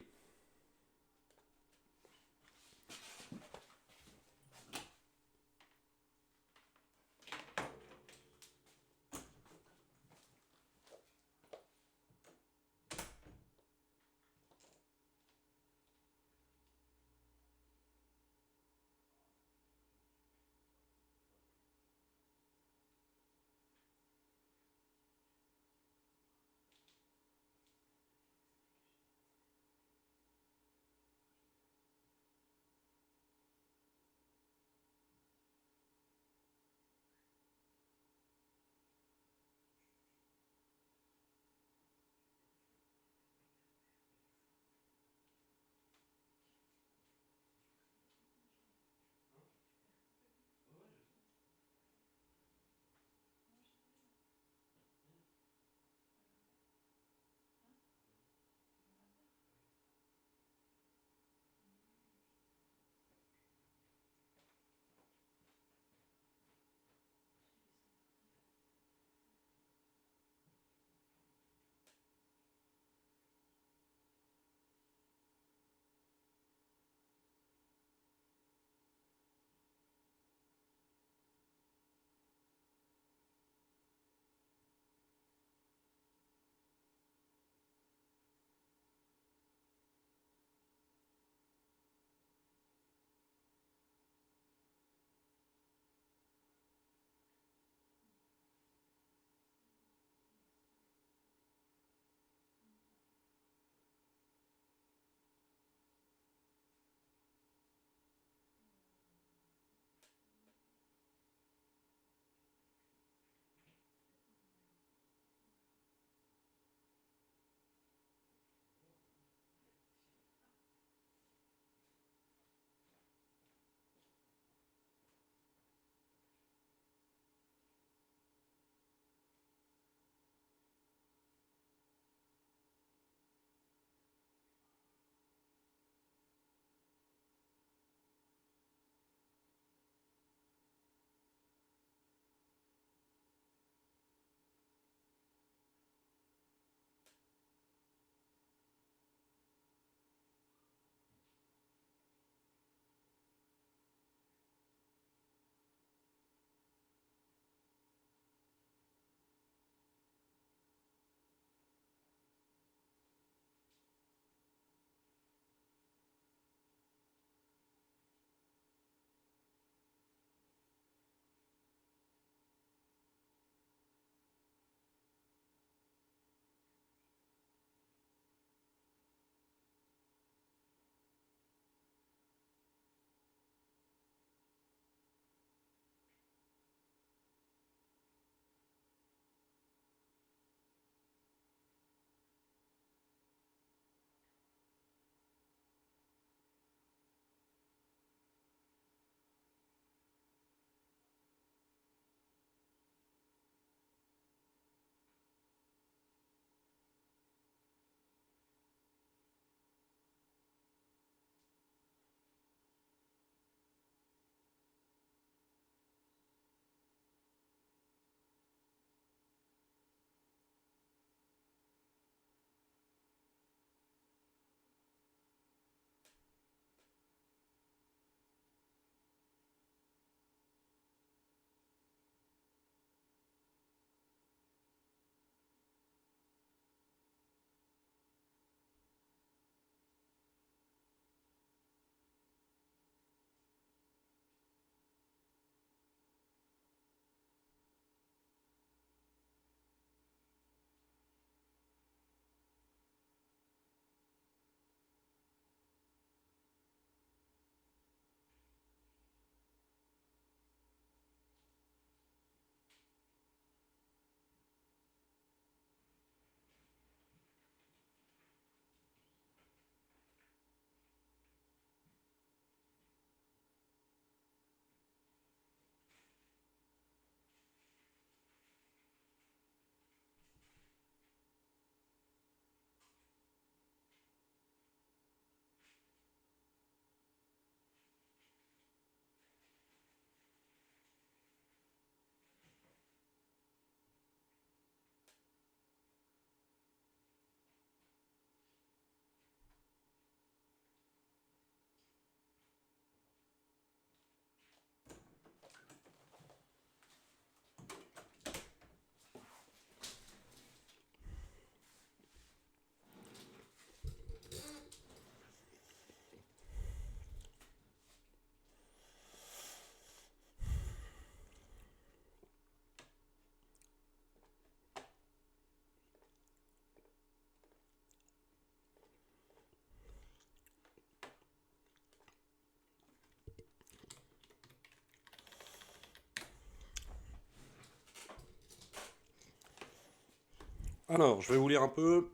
Alors, je vais vous lire un peu.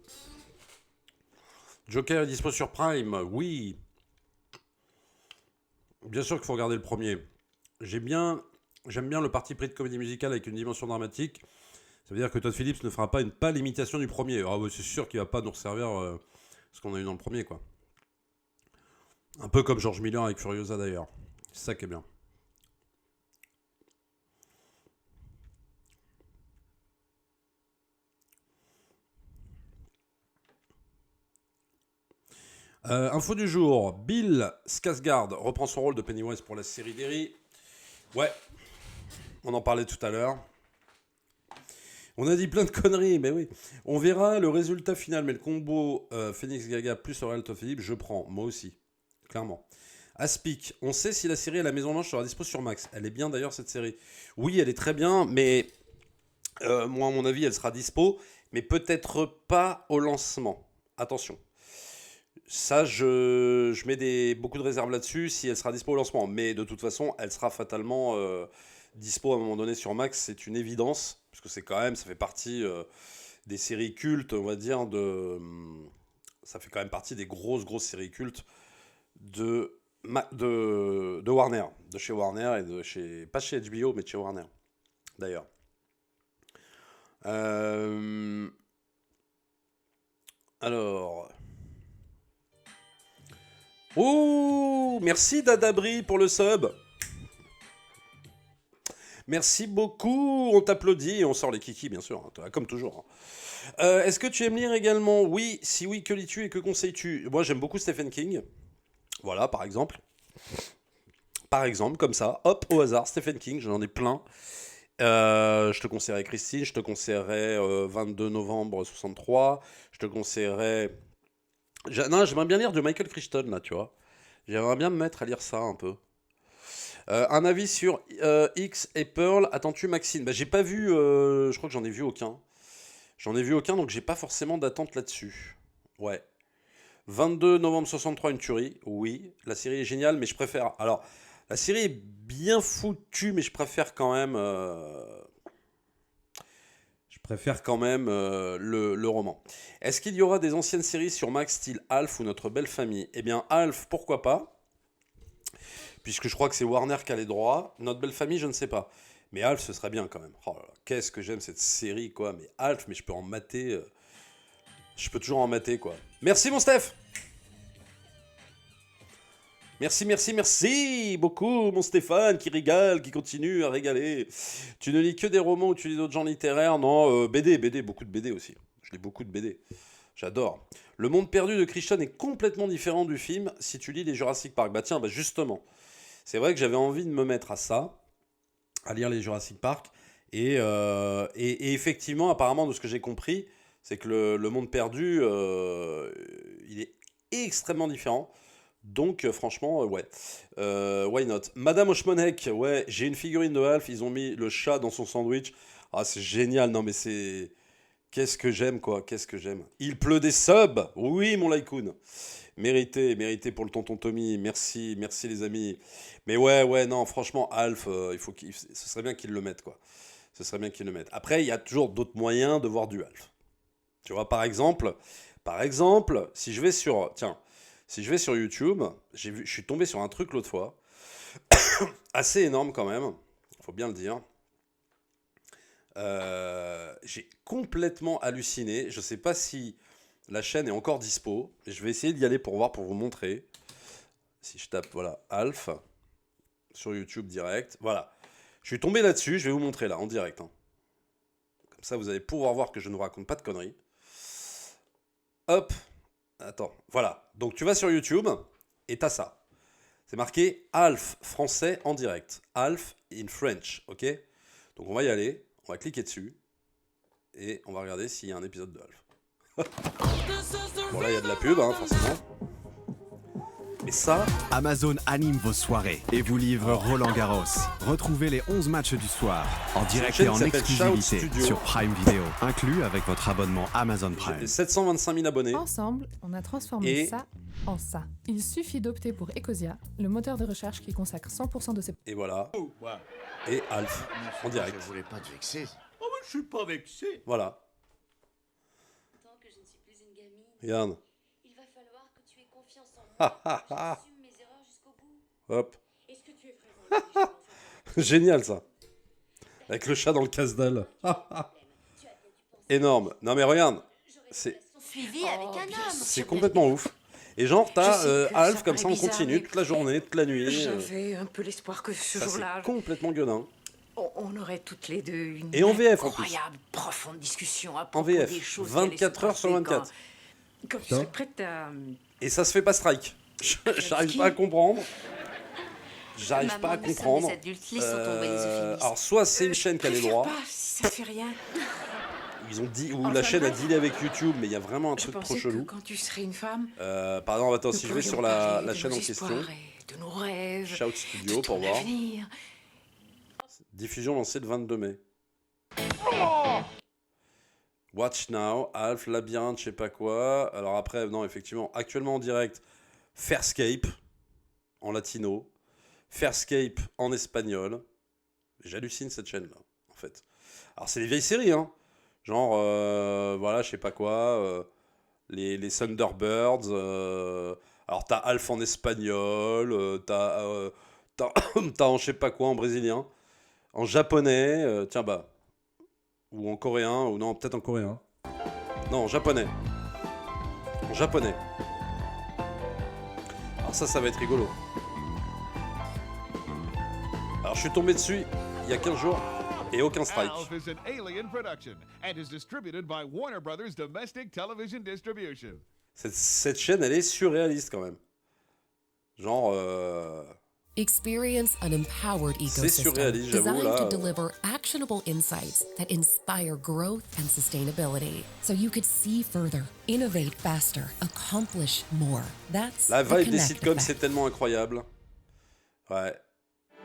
Joker est dispo sur Prime, oui. Bien sûr qu'il faut regarder le premier. J'aime bien le parti pris de comédie musicale avec une dimension dramatique. Ça veut dire que Todd Phillips ne fera pas une pâle imitation du premier. Ah ouais, c'est sûr qu'il va pas nous resservir ce qu'on a eu dans le premier, quoi. Un peu comme George Miller avec Furiosa d'ailleurs. C'est ça qui est bien. Info du jour. Bill Skarsgård reprend son rôle de Pennywise pour la série Derry. Ouais, on en parlait tout à l'heure. On a dit plein de conneries, mais oui. On verra le résultat final, mais le combo Phoenix Gaga plus Aurel Philippe, je prends. Moi aussi, clairement. Aspic, on sait si la série à la Maison Blanche sera dispo sur Max. Elle est bien d'ailleurs cette série. Oui, elle est très bien, mais moi à mon avis, elle sera dispo, mais peut-être pas au lancement. Attention. Ça, je mets beaucoup de réserves là-dessus si elle sera dispo au lancement. Mais de toute façon, elle sera fatalement dispo à un moment donné sur Max. C'est une évidence, parce que c'est quand même, ça fait partie des séries cultes, on va dire, ça fait quand même partie des grosses séries cultes de Warner. De chez Warner et de chez, pas chez HBO, mais de chez Warner, d'ailleurs. Alors... Oh, merci Dadabri pour le sub. Merci beaucoup, on t'applaudit et on sort les kikis bien sûr, hein, comme toujours. Est-ce que tu aimes lire également? Oui, si oui, que lis-tu et que conseilles-tu? Moi j'aime beaucoup Stephen King. Voilà, par exemple. Par exemple, comme ça, hop, au hasard, Stephen King, j'en ai plein. Je te conseillerais Christine, je te conseillerais 22 novembre 63, je te conseillerais... Non, j'aimerais bien lire de Michael Crichton, là, tu vois. J'aimerais bien me mettre à lire ça, un peu. Un avis sur X et Pearl. Attends-tu, Maxine? Bah, j'ai pas vu... je crois que j'en ai vu aucun. J'en ai vu aucun, donc j'ai pas forcément d'attente là-dessus. Ouais. 22 novembre 63, une tuerie. Oui, la série est géniale, mais je préfère... Alors, la série est bien foutue, mais je préfère quand même... le roman. Est-ce qu'il y aura des anciennes séries sur Max style Alf ou Notre Belle Famille? Eh bien, Alf, pourquoi pas? Puisque je crois que c'est Warner qui a les droits. Notre Belle Famille, je ne sais pas. Mais Alf, ce serait bien quand même. Oh là là, qu'est-ce que j'aime cette série, quoi. Mais Alf, mais je peux en mater. Je peux toujours en mater, quoi. Merci, mon Steph! Merci beaucoup, mon Stéphane, qui régale, qui continue à régaler. Tu ne lis que des romans ou tu lis d'autres genres littéraires? Non, BD, beaucoup de BD aussi. Je lis beaucoup de BD. J'adore. Le monde perdu de Crichton est complètement différent du film si tu lis les Jurassic Park. Bah tiens, bah justement, c'est vrai que j'avais envie de me mettre à ça, à lire les Jurassic Park. Et effectivement, apparemment, de ce que j'ai compris, c'est que le monde perdu, il est extrêmement différent. Donc, franchement, ouais. Why not? Madame Oshmonek, ouais, j'ai une figurine de Alf, ils ont mis le chat dans son sandwich. Ah, c'est génial, non mais c'est... Qu'est-ce que j'aime, quoi, qu'est-ce que j'aime. Il pleut des subs, oui, mon Laïkoun. Mérité pour le tonton Tommy, merci les amis. Mais ouais, non, franchement, Alf, ce serait bien qu'ils le mettent, quoi. Ce serait bien qu'ils le mettent. Après, il y a toujours d'autres moyens de voir du Alf. Tu vois, par exemple, si je vais sur... Tiens... Si je vais sur YouTube, je suis tombé sur un truc l'autre fois, assez énorme quand même, faut bien le dire. J'ai complètement halluciné. Je sais pas si la chaîne est encore dispo. Je vais essayer d'y aller pour voir, pour vous montrer. Si je tape, voilà, Alf, sur YouTube direct. Voilà. Je suis tombé là-dessus, je vais vous montrer là, en direct. Hein. Comme ça, vous allez pouvoir voir que je ne vous raconte pas de conneries. Hop. Attends, voilà. Donc tu vas sur YouTube et t'as ça. C'est marqué Alf français en direct. Alf in French, ok? Donc on va y aller, on va cliquer dessus et on va regarder s'il y a un épisode de Alf. Bon là il y a de la pub, hein, forcément. Mais ça... Amazon anime vos soirées et vous livre Roland Garros. Retrouvez les 11 matchs du soir en direct et en exclusivité sur Prime Video, inclus avec votre abonnement Amazon Prime. J'ai 725 000 abonnés. Ensemble, on a transformé ça en ça. Il suffit d'opter pour Ecosia, le moteur de recherche qui consacre 100% de ses... Et voilà. Et Alf, en direct. Je voulais pas te vexer. Oh, mais je suis pas vexé. Voilà. Regarde. Il va falloir que tu aies confiance en moi. J'assume mes erreurs jusqu'au bout. Hop. Est-ce que tu es vraiment intelligent, enfin, Génial ça. Avec le chat dans le casse-dalle. tu as bien dû penser. Énorme. Non mais regarde. J'aurais C'est- une relation suivie avec un homme. C'est complètement ouf. Et genre, t'as Je sais que Alf ça comme ça en paraît bizarre, continu mais toute la journée, toute la nuit. J'avais un peu l'espoir que ce Ça, jour-là, c'est complètement gueudin. on aurait toutes les deux une Et en VF, en plus. incroyable, profonde discussion à En propos VF, des choses 24 heures sur 24. Quand tu serais prête à... Et ça se fait pas strike. J'arrive pas à comprendre. J'arrive pas à comprendre. Alors, soit c'est une chaîne qui a les droits, Pas, si ça fait rien. ils ont dit, ou Enfin, la chaîne a bref. dealé avec YouTube, mais il y a vraiment un Je truc trop pensais que chelou. quand tu serais une femme, Par exemple, attends, nous si je vais pourrions sur parler la de chaîne nos en question, espoirs et de nos rêves, Shout de Studio ton pour voir. avenir. Diffusion lancée le 22 mai. Watch Now, Alf, Labyrinthe, je sais pas quoi. Alors après, non, effectivement, actuellement en direct, Fairscape en latino, Fairscape en espagnol. J'hallucine cette chaîne-là, en fait. Alors c'est des vieilles séries, hein. Genre, voilà, je sais pas quoi, les Thunderbirds. Alors t'as Alf en espagnol, t'as en je sais pas quoi en brésilien, en japonais, tiens bah. Ou en coréen, ou non, peut-être en coréen. Non, en japonais. En japonais. Alors ça va être rigolo. Alors je suis tombé dessus il y a 15 jours et aucun strike. Alf is an Alien production and is distributed by Warner Brothers Domestic Television Distribution. Cette chaîne, elle est surréaliste quand même. Genre... Experience an empowered C'est ecosystem surréaliste, j'avoue, designed là. to deliver actionable insights that inspire growth and sustainability. So you could see further, innovate faster, accomplish more. That's La the vibe des Connect sitcoms, effect. c'est tellement incroyable. Ouais.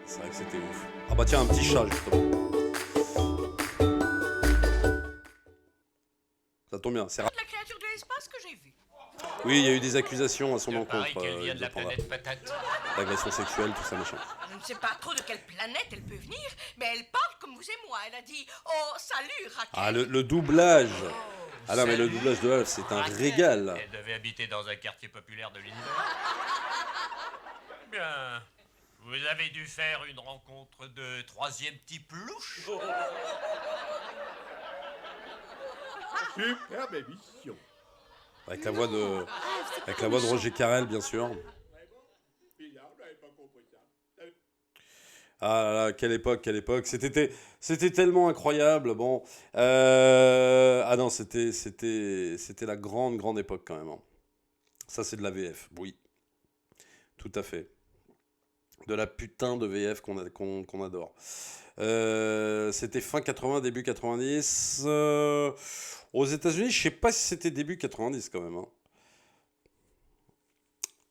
C'est vrai que c'était ouf. Ah bah tiens, un petit chat, justement. Ça tombe bien, c'est rare. La créature de l'espace que j'ai vue. Oui, il y a eu des accusations à son Il paraît encontre. qu'elle vient de la de prendre planète patate. d'agression sexuelle, tout ça, machin. Je ne sais pas trop de quelle planète elle peut venir, mais elle parle comme vous et moi. Elle a dit « Oh, salut, Raquel !» Ah, le doublage. Ah non, mais le doublage de Alf, c'est un régal. Elle devait habiter dans un quartier populaire de l'univers. Bien. Vous avez dû faire une rencontre de troisième type louche. Superbe émission. Avec la voix de Roger Carrel, bien sûr. Ah là là, quelle époque. C'était tellement incroyable. Bon, ah non, c'était la grande époque quand même. Hein. Ça, c'est de la VF, oui. Tout à fait. De la putain de VF qu'on adore. C'était fin 80, début 90. Aux États-Unis, je sais pas si c'était début 90 quand même. Hein.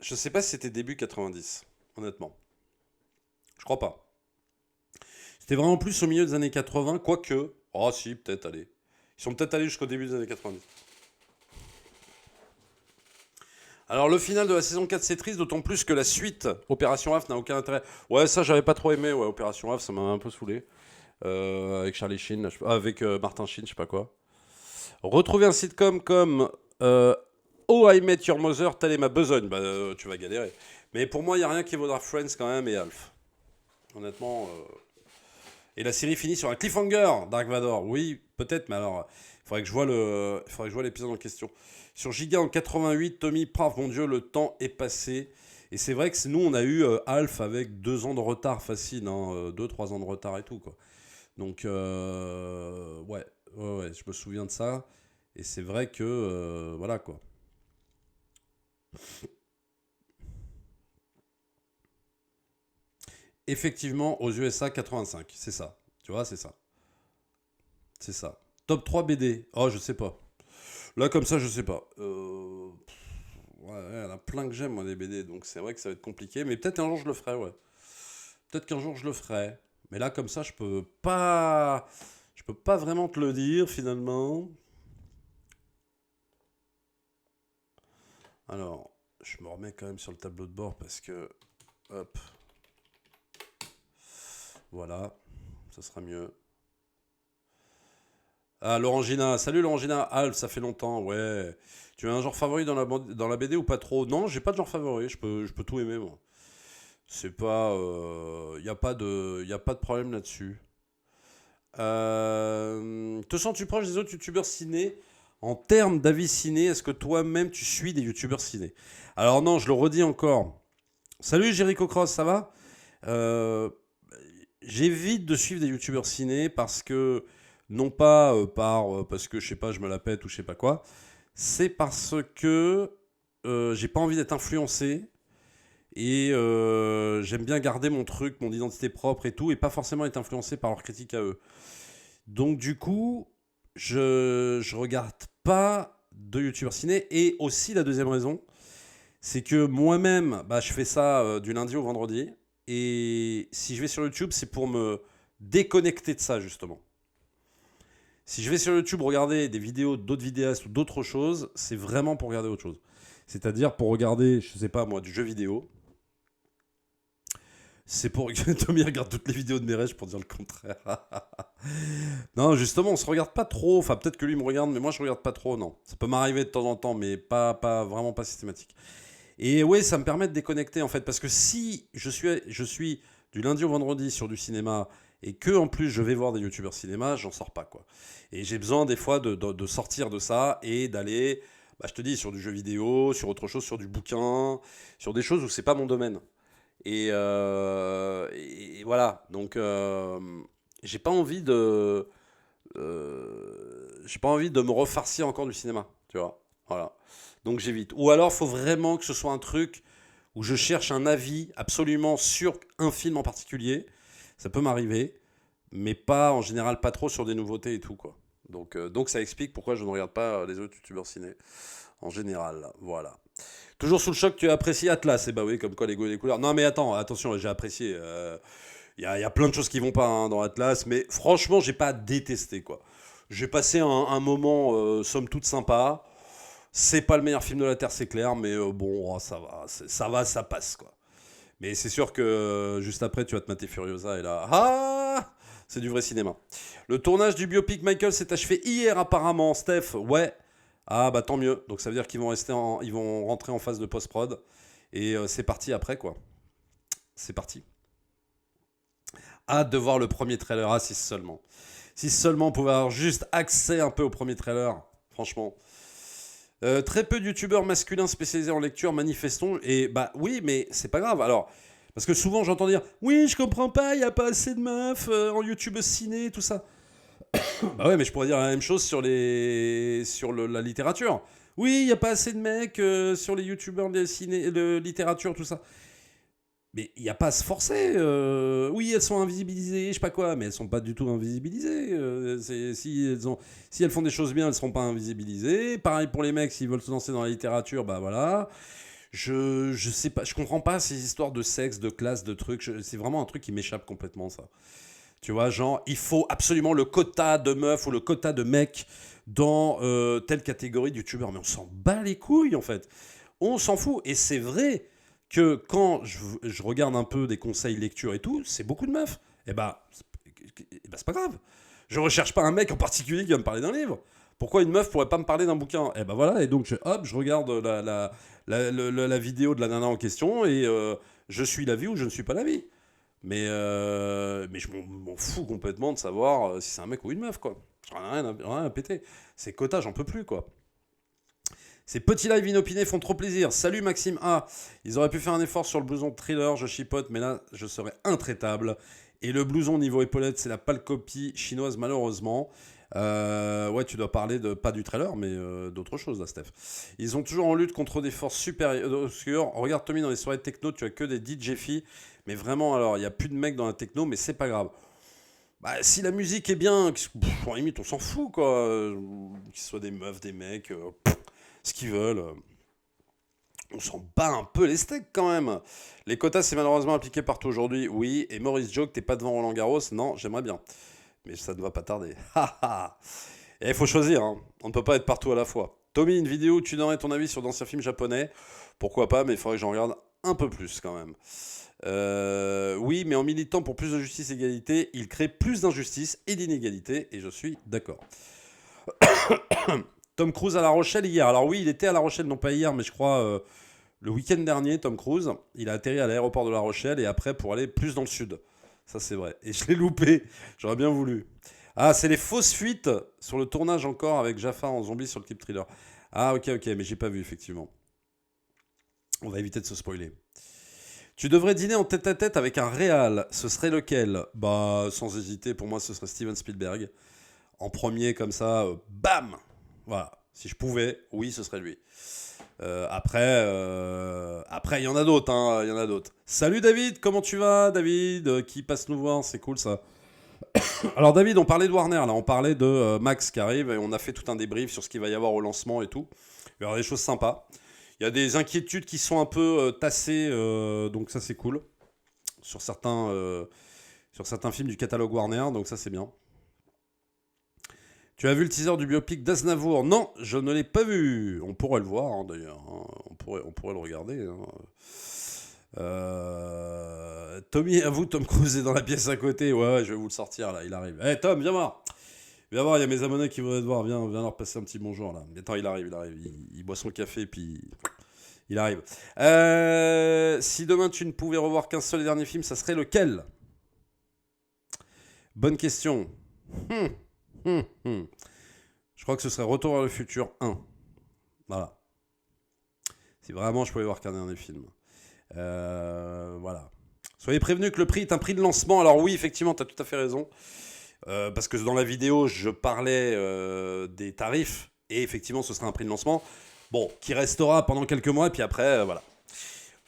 Je sais pas si c'était début 90, honnêtement. Je crois pas. C'était vraiment plus au milieu des années 80, quoique. Oh si, peut-être, allez. Ils sont peut-être allés jusqu'au début des années 90. Alors le final de la saison 4 c'est triste, d'autant plus que la suite, Opération Alf, n'a aucun intérêt. Ouais, ça j'avais pas trop aimé, ouais, Opération Alf, ça m'a un peu saoulé. Avec Charlie Sheen, là, avec Martin Sheen, je sais pas quoi. Retrouver un sitcom comme Oh I Met Your Mother, telle est ma besogne, bah tu vas galérer. Mais pour moi, il n'y a rien qui vaudra Friends quand même et Alf. Honnêtement. Et la série finit sur un cliffhanger, Dark Vador. Oui, peut-être, mais alors, il faudrait que je vois l'épisode en question. Sur Giga en 88, Tommy, paf, mon Dieu, le temps est passé. Et c'est vrai que nous, on a eu Alf avec 2 ans de retard facile, hein, 2-3 ans de retard et tout, quoi. Donc, ouais, je me souviens de ça. Et c'est vrai que, voilà, quoi. Effectivement, aux USA, 85. C'est ça. Tu vois, c'est ça. C'est ça. Top 3 BD. Oh, je sais pas. Là, comme ça, je sais pas. Ouais, il y en a plein que j'aime, moi, des BD. Donc, c'est vrai que ça va être compliqué. Mais peut-être un jour, je le ferai, ouais. Peut-être qu'un jour, je le ferai. Mais là, comme ça, je peux pas vraiment te le dire, finalement. Alors, je me remets quand même sur le tableau de bord parce que... Hop. Voilà. Ça sera mieux. Ah, Laurangina. Salut Laurangina. Alf, ça fait longtemps, ouais. Tu as un genre favori dans la BD ou pas trop? Non, j'ai pas de genre favori, je peux tout aimer, moi. C'est pas... y a pas de problème là-dessus. Te sens-tu proche des autres youtubeurs ciné? En termes d'avis ciné, est-ce que toi-même tu suis des youtubeurs ciné? Alors non, je le redis encore. Salut Jericho Cross, ça va? J'évite de suivre des youtubeurs ciné parce que, non pas parce que je sais pas, je me la pète ou je sais pas quoi, c'est parce que j'ai pas envie d'être influencé et j'aime bien garder mon truc, mon identité propre et tout, et pas forcément être influencé par leurs critiques à eux. Donc du coup, je regarde pas de youtubeurs ciné. Et aussi la deuxième raison, c'est que moi-même, je fais ça du lundi au vendredi. Et si je vais sur YouTube, c'est pour me déconnecter de ça, justement. Si je vais sur YouTube regarder des vidéos d'autres vidéastes ou d'autres choses, c'est vraiment pour regarder autre chose. C'est-à-dire pour regarder, je sais pas moi, du jeu vidéo. C'est pour... Tommy regarde toutes les vidéos de Merech pour dire le contraire. Non, justement, on se regarde pas trop. Enfin, peut-être que lui me regarde, mais moi je regarde pas trop, non. Ça peut m'arriver de temps en temps, mais vraiment pas systématique. Et ouais, ça me permet de déconnecter, en fait. Parce que si je suis du lundi au vendredi sur du cinéma et que en plus je vais voir des youtubeurs cinéma, j'en sors pas, quoi. Et j'ai besoin des fois de sortir de ça et d'aller, je te dis, sur du jeu vidéo, sur autre chose, sur du bouquin, sur des choses où c'est pas mon domaine. Et voilà, donc j'ai pas envie de me refarcir encore du cinéma, tu vois, voilà. Donc j'évite. Ou alors, faut vraiment que ce soit un truc où je cherche un avis absolument sur un film en particulier. Ça peut m'arriver, mais pas en général, pas trop sur des nouveautés et tout, quoi. Donc ça explique pourquoi je ne regarde pas les autres youtubeurs ciné en général, voilà. Toujours sous le choc, tu as apprécié Atlas. Eh bah oui, comme quoi les goûts et les couleurs. Non mais attends, attention, j'ai apprécié. Y a plein de choses qui vont pas dans Atlas, mais franchement, j'ai pas détesté, quoi. J'ai passé un moment, somme toute sympa. C'est pas le meilleur film de la Terre, c'est clair, mais bon, ça va, ça passe, quoi. Mais c'est sûr que juste après, tu vas te mater Furiosa et là, c'est du vrai cinéma. Le tournage du biopic Michael s'est achevé hier apparemment, Steph. Ouais. Ah bah tant mieux. Donc ça veut dire qu'ils vont ils vont rentrer en phase de post-prod et c'est parti après, quoi. C'est parti. Hâte de voir le premier trailer. Ah, si seulement on pouvait avoir juste accès un peu au premier trailer, franchement. Très peu de youtubeurs masculins spécialisés en lecture, manifestons. Et oui, mais c'est pas grave. Alors, parce que souvent j'entends dire oui, je comprends pas, il y a pas assez de meufs en YouTube ciné, tout ça. Bah ouais, mais je pourrais dire la même chose sur la littérature. Oui, il n'y a pas assez de mecs sur les youtubeurs de littérature, tout ça. Mais il n'y a pas à se forcer. Oui, elles sont invisibilisées, je sais pas quoi, mais elles sont pas du tout invisibilisées. Si elles font des choses bien, elles ne seront pas invisibilisées. Pareil pour les mecs, s'ils veulent se lancer dans la littérature, bah voilà. Je sais pas, je comprends pas ces histoires de sexe, de classe, de trucs. C'est vraiment un truc qui m'échappe complètement, ça. Tu vois, genre, il faut absolument le quota de meufs ou le quota de mecs dans telle catégorie de youtubeurs. Mais on s'en bat les couilles, en fait. On s'en fout. Et c'est vrai que quand je regarde un peu des conseils lecture et tout, c'est beaucoup de meufs. Et c'est pas grave. Je recherche pas un mec en particulier qui va me parler d'un livre. Pourquoi une meuf pourrait pas me parler d'un bouquin? Et voilà. Et donc, je regarde la vidéo de la nana en question et je suis l'avis ou je ne suis pas l'avis. Mais je m'en fous complètement de savoir si c'est un mec ou une meuf, quoi. Rien à péter. Ces quotas, j'en peux plus, quoi. Ces petits lives inopinés font trop plaisir. Salut Maxime A. Ils auraient pu faire un effort sur le blouson de Thriller, je chipote, mais là, je serais intraitable. Et le blouson niveau épaulette, c'est la pâle copie chinoise, malheureusement. Ouais, tu dois parler pas du trailer, mais d'autre chose, là, Steph. Ils ont toujours en lutte contre des forces supérieures, obscures. Regarde Tommy, dans les soirées techno, tu as que des DJ filles. Mais vraiment, alors, il n'y a plus de mecs dans la techno, mais c'est pas grave. Si la musique est bien, en limite, on s'en fout, quoi. Qu'ils soient des meufs, des mecs, ce qu'ils veulent. On s'en bat un peu les steaks, quand même. Les quotas, c'est malheureusement appliqué partout aujourd'hui, oui. Et Maurice Joke, t'es pas devant Roland Garros? Non, j'aimerais bien. Mais ça ne va pas tarder. Et il faut choisir, hein. On ne peut pas être partout à la fois. Tommy, une vidéo où tu donnerais ton avis sur d'anciens films japonais? Pourquoi pas, mais il faudrait que j'en regarde un peu plus, quand même. Oui, mais en militant pour plus de justice et d'égalité, il crée plus d'injustice et d'inégalité, et je suis d'accord. Tom Cruise à La Rochelle hier. Alors oui, il était à La Rochelle, non pas hier, mais je crois le week-end dernier, Tom Cruise. Il a atterri à l'aéroport de La Rochelle et après pour aller plus dans le sud. Ça, c'est vrai. Et je l'ai loupé. J'aurais bien voulu. Ah, c'est les fausses fuites sur le tournage encore avec Jafar en zombie sur le clip thriller. Ah, ok, mais j'ai pas vu, effectivement. On va éviter de se spoiler. Tu devrais dîner en tête-à-tête avec un réal. Ce serait lequel? Bah, sans hésiter, pour moi, ce serait Steven Spielberg. En premier, comme ça, bam! Voilà. Si je pouvais, oui, ce serait lui. Après, il y en a d'autres, hein. Il y en a d'autres. Salut David, comment tu vas, David? Qui passe nous voir, c'est cool ça. Alors David, on parlait de Warner, là, on parlait de Max qui arrive et on a fait tout un débrief sur ce qu'il va y avoir au lancement et tout. Il y aura des choses sympas. Il y a des inquiétudes qui sont un peu tassées, donc ça c'est cool. Sur certains films du catalogue Warner, donc ça c'est bien. Tu as vu le teaser du biopic d'Aznavour? Non, je ne l'ai pas vu. On pourrait le voir, hein, d'ailleurs. Hein. On pourrait le regarder. Hein. Tommy, à vous, Tom Cruise est dans la pièce à côté. Ouais, je vais vous le sortir, là, il arrive. Hey, Tom, viens voir. Viens voir, il y a mes abonnés qui voudraient te voir. Viens leur passer un petit bonjour, là. Attends, il arrive. Il boit son café, puis il arrive. Si demain, tu ne pouvais revoir qu'un seul et dernier film, ça serait lequel? Bonne question. Je crois que ce serait Retour vers le futur 1. Voilà. Si vraiment je pouvais voir qu'un dernier film. Voilà. Soyez prévenus que le prix est un prix de lancement. Alors oui, effectivement, tu as tout à fait raison. Parce que dans la vidéo, je parlais des tarifs. Et effectivement, ce sera un prix de lancement. Bon, qui restera pendant quelques mois. Et puis après, voilà.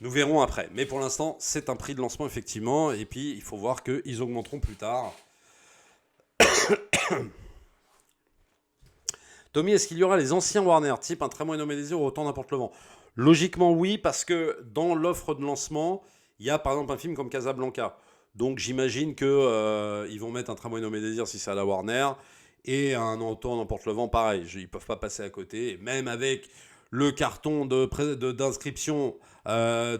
Nous verrons après. Mais pour l'instant, c'est un prix de lancement, effectivement. Et puis, il faut voir qu'ils augmenteront plus tard. Tommy, est-ce qu'il y aura les anciens Warner, type Un tramway nommé Désir ou Autant n'importe le vent? Logiquement, oui, parce que dans l'offre de lancement, il y a par exemple un film comme Casablanca. Donc j'imagine qu'ils vont mettre Un tramway nommé Désir si c'est à la Warner, et un Autant n'importe le vent, pareil. Ils ne peuvent pas passer à côté. Et même avec le carton d'inscription,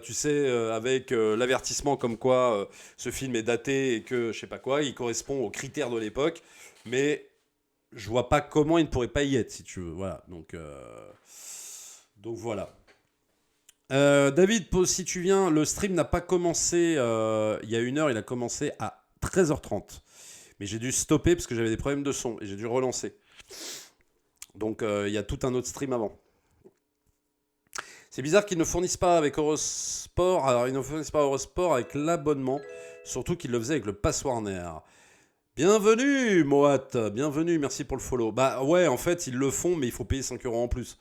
tu sais, avec l'avertissement comme quoi ce film est daté et que, je sais pas quoi, il correspond aux critères de l'époque. Mais je vois pas comment il ne pourrait pas y être, si tu veux. Voilà, donc voilà. David, si tu viens, le stream n'a pas commencé il y a 1 heure, il a commencé à 13h30. Mais j'ai dû stopper parce que j'avais des problèmes de son et j'ai dû relancer. Donc il y a tout un autre stream avant. C'est bizarre qu'ils ne fournissent pas avec Eurosport. Alors, ils ne fournissent pas Eurosport avec l'abonnement, surtout qu'ils le faisaient avec le Pass Warner. Bienvenue, Moat. Bienvenue, merci pour le follow. Bah ouais, en fait, ils le font, mais il faut payer 5 € en plus.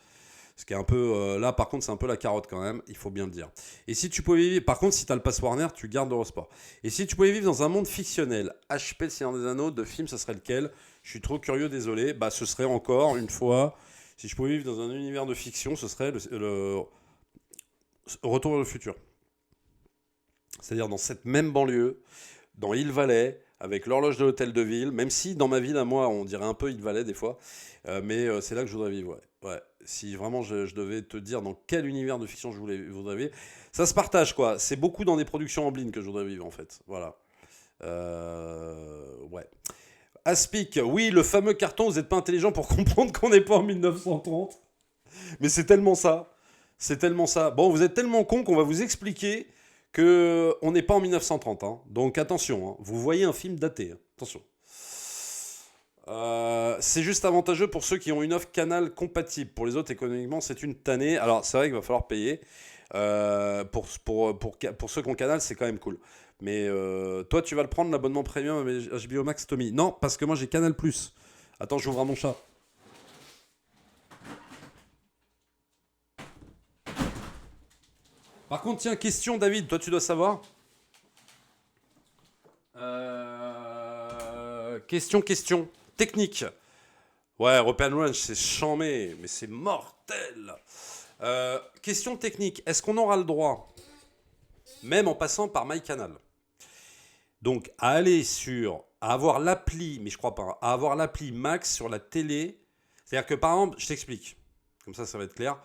Ce qui est un peu... là, par contre, c'est un peu la carotte quand même, il faut bien le dire. Et si tu pouvais vivre... Par contre, si tu as le Pass Warner, tu gardes Eurosport. Et si tu pouvais vivre dans un monde fictionnel, HP, Le Seigneur des Anneaux, de film, ça serait lequel? Je suis trop curieux, désolé. Bah, ce serait encore, une fois... Si je pouvais vivre dans un univers de fiction, ce serait le Retour vers le futur. C'est-à-dire dans cette même banlieue, dans Hill Valley, avec l'horloge de l'hôtel de ville, même si dans ma ville à moi, on dirait un peu Hill Valley des fois, mais c'est là que je voudrais vivre, ouais. Si vraiment je devais te dire dans quel univers de fiction je voudrais vivre, ça se partage, quoi. C'est beaucoup dans des productions en blind que je voudrais vivre, en fait. Voilà. Ouais. Aspic, oui, le fameux carton, vous n'êtes pas intelligent pour comprendre qu'on n'est pas en 1930. Mais c'est tellement ça. C'est tellement ça. Bon, vous êtes tellement cons qu'on va vous expliquer qu'on n'est pas en 1930. Hein. Donc attention, hein. Vous voyez un film daté. Hein. Attention. C'est juste avantageux pour ceux qui ont une offre Canal compatible. Pour les autres, économiquement, c'est une tannée. Alors, c'est vrai qu'il va falloir payer. Pour ceux qui ont Canal, c'est quand même cool. Mais toi, tu vas le prendre, l'abonnement premium HBO Max, Tommy? Non, parce que moi, j'ai Canal+. Attends, j'ouvre à mon chat. Par contre, tiens, question, David, toi, tu dois savoir. Question. Technique. Ouais, European Ranch, c'est chambé, mais c'est mortel. Question technique. Est-ce qu'on aura le droit, même en passant par MyCanal, donc à avoir l'appli, mais je crois pas, à avoir l'appli Max sur la télé? C'est-à-dire que, par exemple, je t'explique, comme ça va être clair.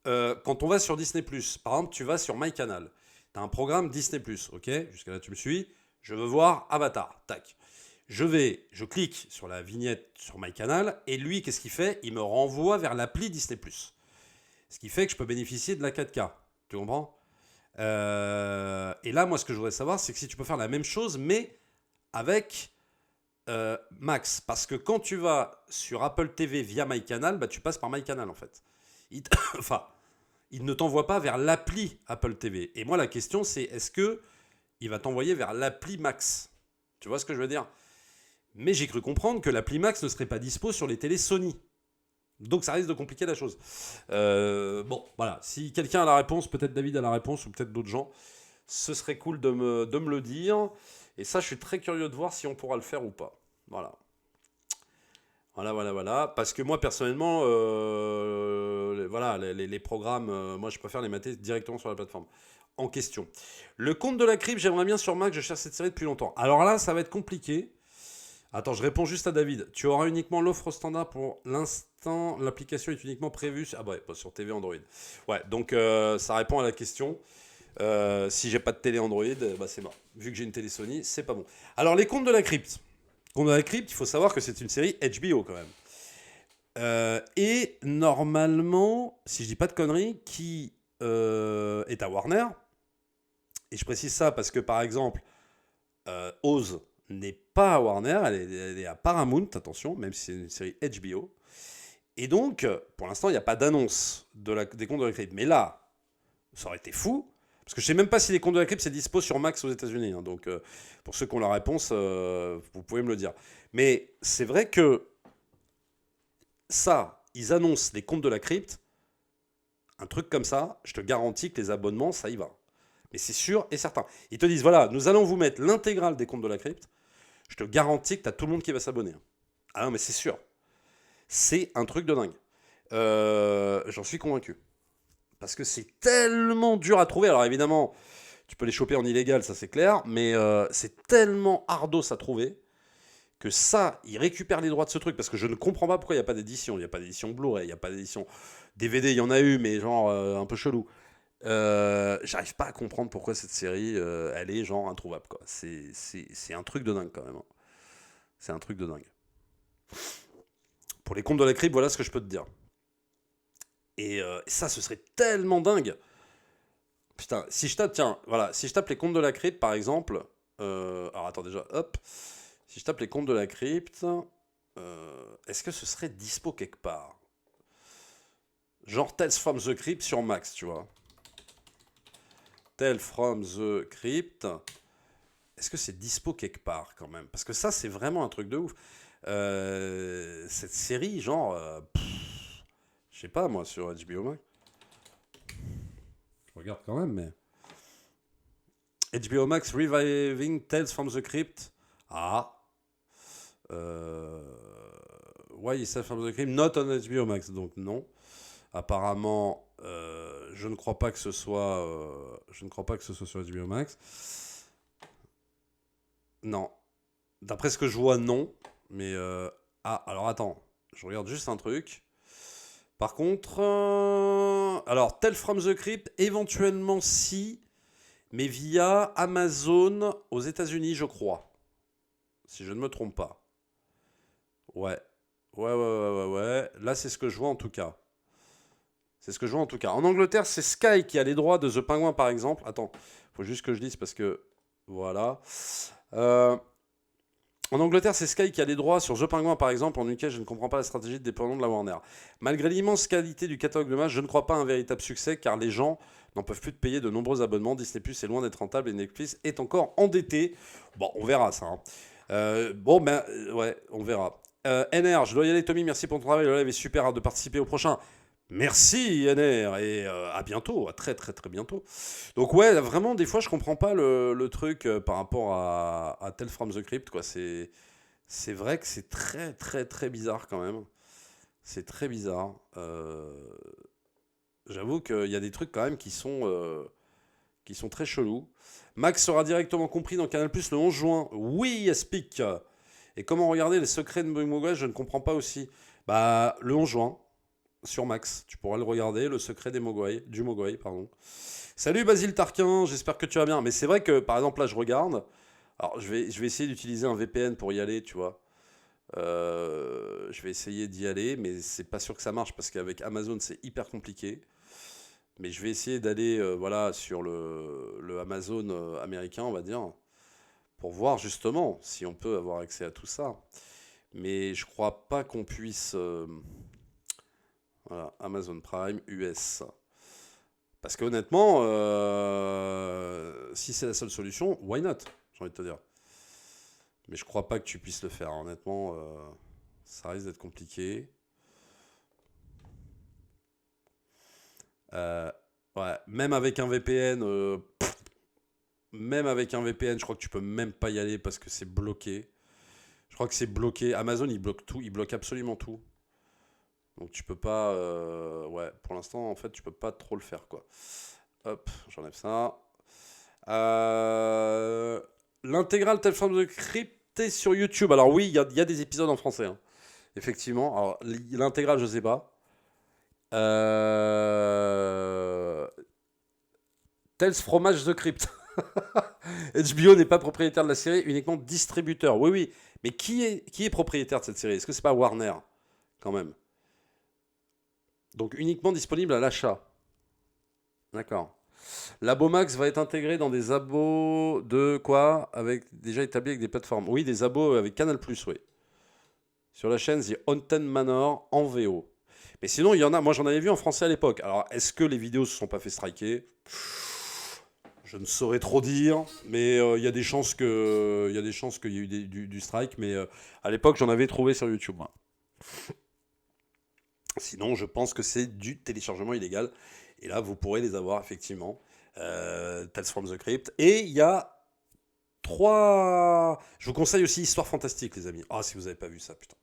Quand on va sur Disney+, par exemple, tu vas sur MyCanal, tu as un programme Disney+, ok? Jusqu'à là, tu me suis. Je veux voir Avatar, tac. Je clique sur la vignette sur MyCanal, et lui, qu'est-ce qu'il fait? Il me renvoie vers l'appli Disney+. Ce qui fait que je peux bénéficier de la 4K. Tu comprends? Et là, moi, ce que je voudrais savoir, c'est que si tu peux faire la même chose, mais avec Max. Parce que quand tu vas sur Apple TV via MyCanal, bah, tu passes par MyCanal, en fait. Enfin, il ne t'envoie pas vers l'appli Apple TV. Et moi, la question, c'est est-ce que il va t'envoyer vers l'appli Max? Tu vois ce que je veux dire? Mais j'ai cru comprendre que l'appli Max ne serait pas dispo sur les télés Sony. Donc ça risque de compliquer la chose. Bon, voilà. Si quelqu'un a la réponse, peut-être David a la réponse, ou peut-être d'autres gens, ce serait cool de me le dire. Et ça, je suis très curieux de voir si on pourra le faire ou pas. Voilà. Voilà. Parce que moi, personnellement, voilà, les programmes, moi, je préfère les mater directement sur la plateforme en question. Le Conte de la Crypte, j'aimerais bien sur Mac, je cherche cette série depuis longtemps. Alors là, ça va être compliqué. Attends, je réponds juste à David. Tu auras uniquement l'offre standard pour l'instant. L'application est uniquement prévue. Ah bah ouais, pas sur TV Android. Ouais, donc ça répond à la question. Si j'ai pas de télé Android, bah c'est mort. Vu que j'ai une télé Sony, c'est pas bon. Alors, les Contes de la Crypte. Contes de la Crypte, il faut savoir que c'est une série HBO quand même. Et normalement, si je dis pas de conneries, qui est à Warner. Et je précise ça parce que, par exemple, Oz n'est pas à Warner, elle est à Paramount, attention, même si c'est une série HBO. Et donc, pour l'instant, il n'y a pas d'annonce des Contes de la Crypte. Mais là, ça aurait été fou, parce que je ne sais même pas si les Contes de la Crypte, c'est dispo sur Max aux États-Unis. Hein. Donc, pour ceux qui ont la réponse, vous pouvez me le dire. Mais c'est vrai que ça, ils annoncent les Contes de la Crypte, un truc comme ça, je te garantis que les abonnements, ça y va. Mais c'est sûr et certain. Ils te disent, voilà, nous allons vous mettre l'intégrale des Contes de la Crypte. Je te garantis que tu as tout le monde qui va s'abonner. Ah non, mais c'est sûr. C'est un truc de dingue. J'en suis convaincu. Parce que c'est tellement dur à trouver. Alors évidemment, tu peux les choper en illégal, ça c'est clair. Mais c'est tellement ardos à trouver que ça, ils récupèrent les droits de ce truc. Parce que je ne comprends pas pourquoi il n'y a pas d'édition. Il n'y a pas d'édition Blu-ray, il n'y a pas d'édition DVD. Il y en a eu, mais genre un peu chelou. J'arrive pas à comprendre pourquoi cette série elle est genre introuvable quoi. C'est un truc de dingue quand même. Hein. C'est un truc de dingue. Pour les Contes de la Crypte, voilà ce que je peux te dire. Et ça, ce serait tellement dingue. Putain, si je tape les Contes de la Crypte par exemple. Alors attends déjà, hop. Si je tape les Contes de la Crypte, est-ce que ce serait dispo quelque part? Genre Tales from the Crypt sur Max, tu vois. Tales from the Crypt. Est-ce que c'est dispo quelque part quand même? Parce que ça, c'est vraiment un truc de ouf. Cette série, genre... je sais pas, moi, sur HBO Max. Je regarde quand même, mais... HBO Max Reviving Tales from the Crypt. Ah. Why is Tales from the Crypt not on HBO Max? Donc non. Apparemment... je ne crois pas que ce soit sur HBO Max. Non. D'après ce que je vois, non. Mais alors attends, je regarde juste un truc. Par contre, alors Tales from the Crypt, éventuellement si, mais via Amazon aux États-Unis, je crois. Si je ne me trompe pas. Ouais. Là, c'est ce que je vois en tout cas. En Angleterre, c'est Sky qui a les droits de The Penguin, par exemple. Attends, faut juste que je dise parce que... Voilà. En Angleterre, c'est Sky qui a les droits sur The Penguin, par exemple, en UK, je ne comprends pas la stratégie de déploiement de la Warner. Malgré l'immense qualité du catalogue de matchs, je ne crois pas à un véritable succès, car les gens n'en peuvent plus de payer de nombreux abonnements. Disney+ est loin d'être rentable et Netflix est encore endetté. Bon, on verra ça. Hein. Ouais, on verra. NR, je dois y aller, Tommy, merci pour ton travail. Le live est super, hâte de participer au prochain. Merci NR et à bientôt, à très très très bientôt. Donc ouais, vraiment des fois je comprends pas le truc par rapport à Tales from the Crypt quoi. C'est vrai que c'est très très très bizarre quand même. C'est très bizarre. J'avoue qu'il y a des trucs quand même qui sont très chelous. Max sera directement compris dans Canal+ le 11 juin. Oui, Speak. Et comment regarder les secrets de Mogwai, je ne comprends pas aussi. Bah le 11 juin. Sur Max, tu pourras le regarder, le secret du Mogwai, pardon. Salut Basile Tarquin, j'espère que tu vas bien. Mais c'est vrai que, par exemple, là, je regarde. Alors, je vais essayer d'utiliser un VPN pour y aller, tu vois. Je vais essayer d'y aller, mais c'est pas sûr que ça marche parce qu'avec Amazon, c'est hyper compliqué. Mais je vais essayer d'aller voilà, sur le Amazon américain, on va dire, pour voir justement si on peut avoir accès à tout ça. Mais je crois pas qu'on puisse... voilà, Amazon Prime US. Parce que honnêtement, si c'est la seule solution, why not? J'ai envie de te dire. Mais je crois pas que tu puisses le faire. Honnêtement, ça risque d'être compliqué. Ouais, même avec un VPN, je crois que tu peux même pas y aller parce que c'est bloqué. Je crois que c'est bloqué. Amazon, il bloque tout, il bloque absolument tout. Donc tu peux pas, ouais, pour l'instant, en fait, tu peux pas trop le faire, quoi. Hop, j'enlève ça. L'intégrale Tales from the Crypt est sur YouTube. Alors oui, il y a des épisodes en français, hein. Effectivement. Alors l'intégrale, je sais pas. Tales from the Crypt. HBO n'est pas propriétaire de la série, uniquement distributeur. Oui, oui. Mais qui est propriétaire de cette série? Est-ce que c'est pas Warner, quand même? Donc uniquement disponible à l'achat. D'accord. L'Abomax va être intégré dans des abos de quoi? Déjà établis avec des plateformes. Oui, des abos avec Canal+, oui. Sur la chaîne The Haunted Manor en VO. Mais sinon, il y en a. Moi, j'en avais vu en français à l'époque. Alors, est-ce que les vidéos se sont pas fait striker? Je ne saurais trop dire, mais il y a des chances qu'il y ait eu du strike. Mais à l'époque, j'en avais trouvé sur YouTube. Moi. Sinon, je pense que c'est du téléchargement illégal. Et là, vous pourrez les avoir, effectivement. Tales from the Crypt. Et il y a 3... Je vous conseille aussi Histoire Fantastique, les amis. Ah, si vous n'avez pas vu ça, putain.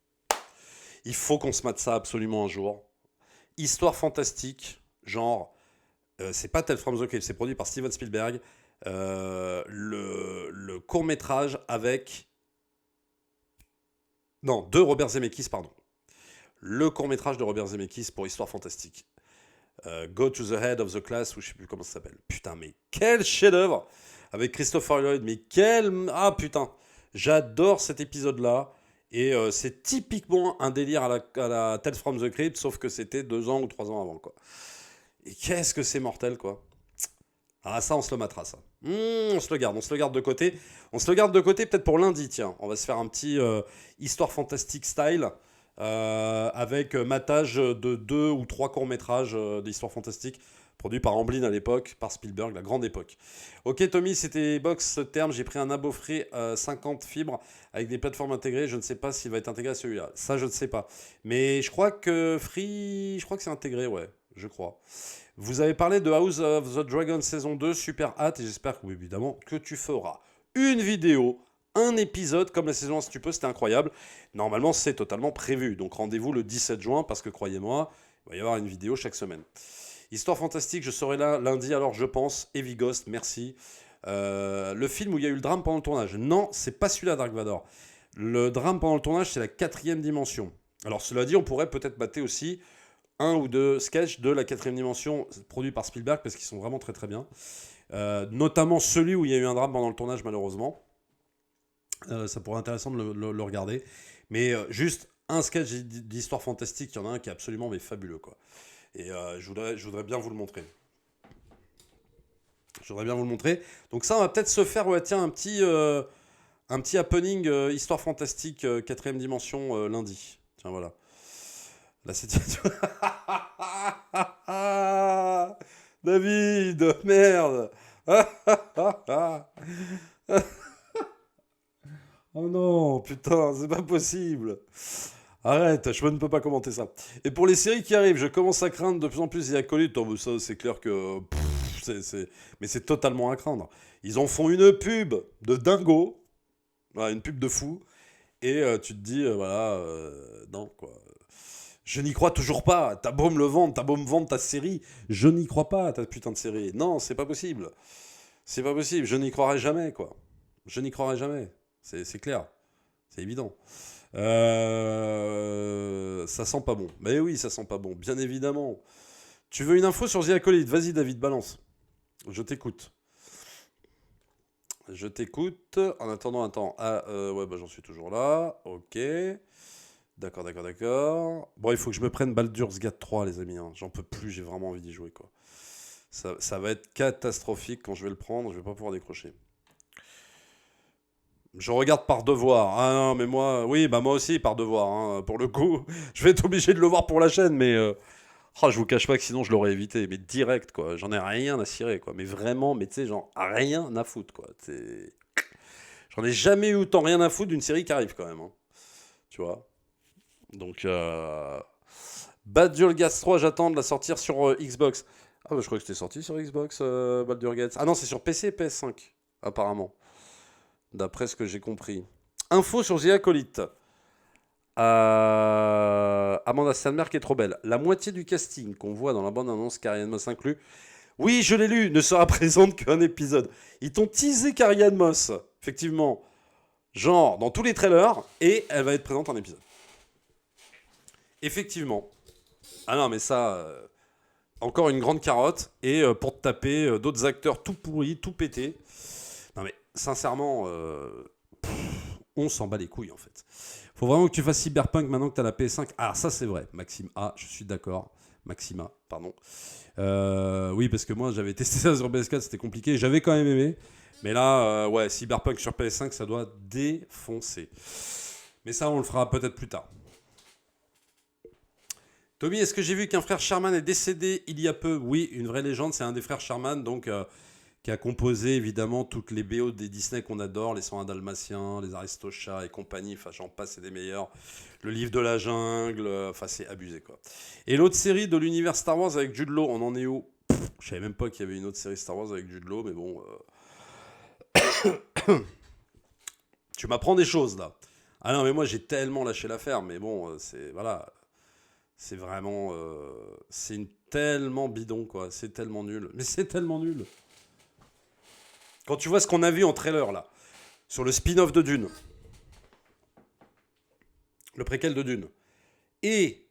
Il faut qu'on se mate ça absolument un jour. Histoire Fantastique, genre... c'est pas Tales from the Crypt, c'est produit par Steven Spielberg. Le court-métrage avec... Non, de Robert Zemeckis, pardon. Le court-métrage de Robert Zemeckis pour Histoire Fantastique. Go to the Head of the Class, ou je sais plus comment ça s'appelle. Putain, mais quel chef-d'œuvre! Avec Christopher Lloyd, mais quel... Ah putain! J'adore cet épisode-là. Et c'est typiquement un délire à la Tales from the Crypt, sauf que c'était 2 ans ou 3 ans avant, quoi. Et qu'est-ce que c'est mortel, quoi. Ah, ça, on se le matera, ça. On se le garde de côté. On se le garde de côté peut-être pour lundi, tiens. On va se faire un petit Histoire Fantastique style, avec matage de 2 ou 3 courts-métrages d'Histoire Fantastique, produits par Amblin à l'époque, par Spielberg, la grande époque. Ok, Tommy, c'était Box Term. J'ai pris un abo free 50 fibres avec des plateformes intégrées. Je ne sais pas s'il va être intégré à celui-là. Ça, je ne sais pas. Mais je crois que free, je crois que c'est intégré, ouais. Je crois. Vous avez parlé de House of the Dragon saison 2, super hâte, et j'espère que, oui, évidemment, que tu feras une vidéo, un épisode, comme la saison 1 si tu peux, c'était incroyable. Normalement, c'est totalement prévu, donc rendez-vous le 17 juin, parce que, croyez-moi, il va y avoir une vidéo chaque semaine. Histoire Fantastique, je serai là lundi, alors je pense, Heavy Ghost, merci. Le film où il y a eu le drame pendant le tournage, non, c'est pas celui-là, Dark Vador. Le drame pendant le tournage, c'est la 4e dimension. Alors, cela dit, on pourrait peut-être mater aussi 1 ou 2 sketchs de la 4e dimension produits par Spielberg parce qu'ils sont vraiment très très bien. Notamment celui où il y a eu un drame pendant le tournage, malheureusement. Ça pourrait être intéressant de le regarder. Mais juste un sketch d'Histoire Fantastique, il y en a un qui est absolument mais fabuleux, quoi. Et je voudrais bien vous le montrer. Donc ça, on va peut-être se faire, ouais, tiens, un petit happening Histoire Fantastique 4e dimension lundi. Tiens, voilà. La 7e... David, merde. Oh non, putain, c'est pas possible. Arrête, je ne peux pas commenter ça. Et pour les séries qui arrivent, je commence à craindre de plus en plus les acolytes. Oh, ça, c'est clair que... Mais c'est totalement à craindre. Ils en font une pub de dingo. Voilà, une pub de fou. Et tu te dis, voilà, non, quoi. Je n'y crois toujours pas. T'as beau me le vendre, t'as beau me vendre ta série. Je n'y crois pas à ta putain de série. Non, c'est pas possible. C'est pas possible. Je n'y croirai jamais, quoi. Je n'y croirai jamais. C'est clair. C'est évident. Ça sent pas bon. Mais oui, ça sent pas bon. Bien évidemment. Tu veux une info sur The Acolyte? Vas-y, David, balance. Je t'écoute. Je t'écoute. En attendant, attends. Ah, ouais, bah j'en suis toujours là. Ok. D'accord. Bon, il faut que je me prenne Baldur's Gate 3, les amis. Hein. J'en peux plus, j'ai vraiment envie d'y jouer, quoi. Ça va être catastrophique quand je vais le prendre. Je vais pas pouvoir décrocher. Je regarde par devoir. Ah non, mais moi... Oui, bah moi aussi, par devoir. Hein, pour le coup, je vais être obligé de le voir pour la chaîne, mais... je vous cache pas que sinon je l'aurais évité. Mais direct, quoi. J'en ai rien à cirer, quoi. Mais vraiment, mais tu sais, genre, rien à foutre, quoi. J'en ai jamais eu autant rien à foutre d'une série qui arrive, quand même. Hein. Tu vois. Donc, Baldur's Gate 3, j'attends de la sortir sur Xbox. Ah, bah, je crois que c'était sorti sur Xbox, Baldur's Gate. Ah non, c'est sur PC et PS5, apparemment. D'après ce que j'ai compris. Info sur The Acolyte. Amanda Stenberg est trop belle. La moitié du casting qu'on voit dans la bande-annonce, Carrie-Anne Moss inclus. Oui, je l'ai lu, ne sera présente qu'un épisode. Ils t'ont teasé Carrie-Anne Moss, effectivement. Genre, dans tous les trailers, et elle va être présente en épisode. Effectivement. Ah non, mais ça... encore une grande carotte, et pour te taper d'autres acteurs tout pourris, tout pétés. Non mais, sincèrement, on s'en bat les couilles, en fait. Faut vraiment que tu fasses Cyberpunk maintenant que t'as la PS5. Ah, ça c'est vrai, Maxime A, je suis d'accord. Maxima, pardon. Oui, parce que moi, j'avais testé ça sur PS4, c'était compliqué. J'avais quand même aimé. Mais là, ouais, Cyberpunk sur PS5, ça doit défoncer. Mais ça, on le fera peut-être plus tard. Tommy, est-ce que j'ai vu qu'un frère Sherman est décédé il y a peu? Oui, une vraie légende, c'est un des frères Sherman, donc qui a composé évidemment toutes les BO des Disney qu'on adore, les 101 Dalmatiens, les Aristochats et compagnie, enfin j'en passe, c'est des meilleurs. Le livre de la jungle, enfin c'est abusé quoi. Et l'autre série de l'univers Star Wars avec Jude Law, on en est où? Je savais même pas qu'il y avait une autre série Star Wars avec Jude Law, mais bon... tu m'apprends des choses là. Ah non, mais moi j'ai tellement lâché l'affaire, mais bon, c'est... Voilà... C'est vraiment... c'est tellement bidon, quoi. C'est tellement nul. Mais c'est tellement nul. Quand tu vois ce qu'on a vu en trailer, là, sur le spin-off de Dune, le préquel de Dune, et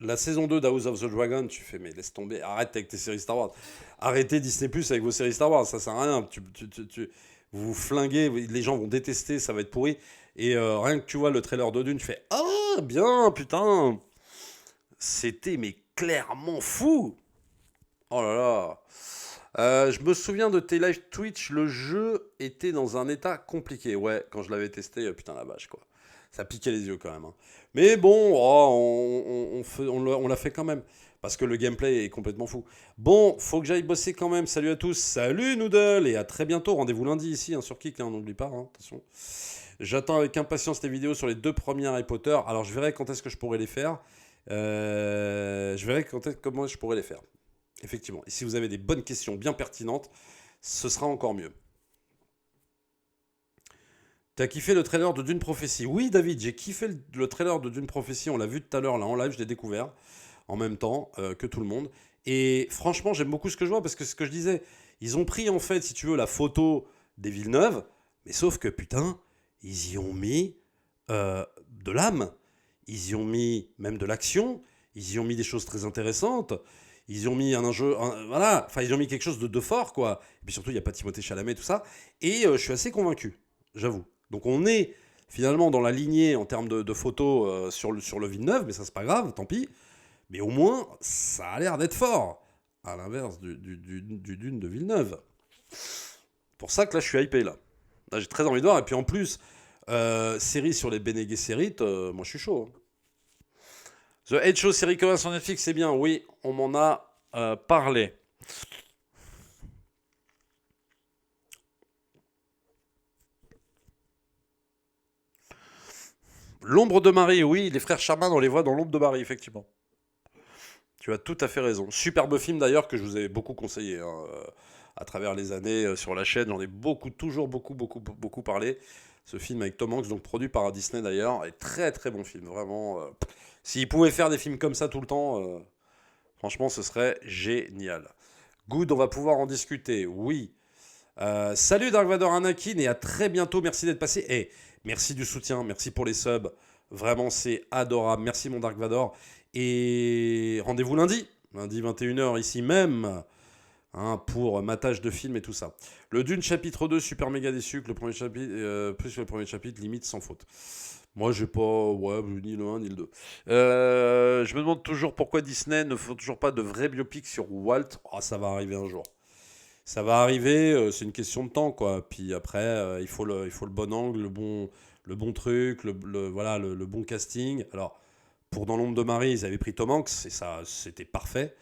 la saison 2 d'House of the Dragon, tu fais, mais laisse tomber, arrête avec tes séries Star Wars. Arrêtez Disney Plus avec vos séries Star Wars, ça sert à rien. Vous vous flinguez, les gens vont détester, ça va être pourri. Et rien que tu vois le trailer de Dune, tu fais, ah, bien, putain. C'était mais clairement fou. Oh là là. Je me souviens de tes live Twitch, le jeu était dans un état compliqué. Ouais, quand je l'avais testé, putain la vache quoi. Ça piquait les yeux quand même. Hein. Mais bon, on l'a fait quand même. Parce que le gameplay est complètement fou. Bon, faut que j'aille bosser quand même. Salut à tous. Salut Noodle. Et à très bientôt. Rendez-vous lundi ici hein, sur Kik. Hein, n'oublie pas. Hein, attention. J'attends avec impatience tes vidéos sur les 2 premiers Harry Potter. Alors je verrai quand est-ce que je pourrai les faire. Je verrai comment je pourrais les faire. Effectivement. Et si vous avez des bonnes questions bien pertinentes, ce sera encore mieux. T'as kiffé le trailer de Dune Prophétie? Oui, David, j'ai kiffé le trailer de Dune Prophétie. On l'a vu tout à l'heure là en live, je l'ai découvert en même temps que tout le monde. Et franchement, j'aime beaucoup ce que je vois parce que ce que je disais, ils ont pris en fait, si tu veux, la photo des Villeneuve, mais sauf que putain, ils y ont mis de l'âme. Ils y ont mis même de l'action, ils y ont mis des choses très intéressantes, ils y ont mis voilà, enfin ils ont mis quelque chose de fort quoi. Et puis surtout il n'y a pas Timothée Chalamet tout ça. Et je suis assez convaincu, j'avoue. Donc on est finalement dans la lignée en termes de photos sur le Villeneuve, mais ça c'est pas grave, tant pis. Mais au moins ça a l'air d'être fort, à l'inverse du Dune de Villeneuve. Pour ça que là je suis hypé là. Là j'ai très envie de voir et puis en plus. Série sur les Bene Gesserit, moi je suis chaud. Hein. The Head Show, série coréenne sur Netflix, c'est bien. Oui, on m'en a parlé. L'ombre de Marie, oui, les frères Sherman, on les voit dans l'ombre de Marie, effectivement. Tu as tout à fait raison. Superbe film d'ailleurs que je vous ai beaucoup conseillé hein, à travers les années sur la chaîne. J'en ai toujours beaucoup parlé. Ce film avec Tom Hanks, donc produit par Disney d'ailleurs, est très très bon film, vraiment. S'ils pouvaient faire des films comme ça tout le temps, franchement ce serait génial. Good, on va pouvoir en discuter, oui. Salut Dark Vador Anakin et à très bientôt, merci d'être passé. Et merci du soutien, merci pour les subs, vraiment c'est adorable, merci mon Dark Vador. Et rendez-vous lundi 21h ici même, hein, pour matage de film et tout ça. Le Dune chapitre 2, super méga déçu, que le premier chapitre, plus que le premier chapitre, limite sans faute. Moi, j'ai pas, ni le 1 ni le 2. Je me demande toujours pourquoi Disney ne fait toujours pas de vrai biopic sur Walt. Oh, ça va arriver un jour. Ça va arriver, c'est une question de temps, quoi. Puis après, il faut le bon angle, le bon truc, le bon casting. Alors, pour Dans l'ombre de Marie, ils avaient pris Tom Hanks, et ça, c'était parfait.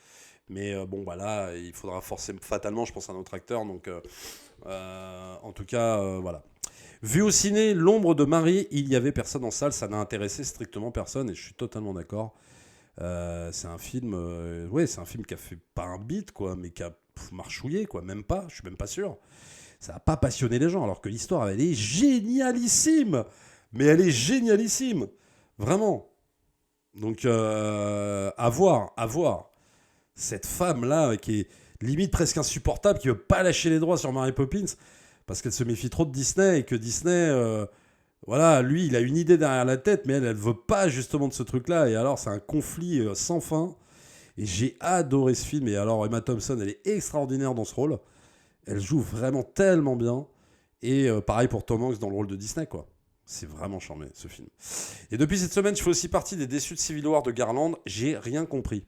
Mais bon, bah là, il faudra forcément, fatalement, je pense, un autre acteur. Donc, en tout cas, voilà. Vu au ciné, L'ombre de Marie, il y avait personne en salle, ça n'a intéressé strictement personne, et je suis totalement d'accord. C'est un film, c'est un film qui a fait pas un beat, quoi, mais qui a marchouillé, quoi, même pas, je suis même pas sûr. Ça n'a pas passionné les gens, alors que l'histoire, elle est génialissime. Mais elle est génialissime, vraiment. Donc, à voir. Cette femme-là, qui est limite presque insupportable, qui veut pas lâcher les droits sur Mary Poppins, parce qu'elle se méfie trop de Disney, et que Disney, lui, il a une idée derrière la tête, mais elle veut pas justement de ce truc-là, et alors c'est un conflit sans fin, et j'ai adoré ce film, et alors Emma Thompson, elle est extraordinaire dans ce rôle, elle joue vraiment tellement bien, et pareil pour Tom Hanks dans le rôle de Disney, quoi. C'est vraiment charmé, ce film. Et depuis cette semaine, je fais aussi partie des déçus de Civil War de Garland, j'ai rien compris.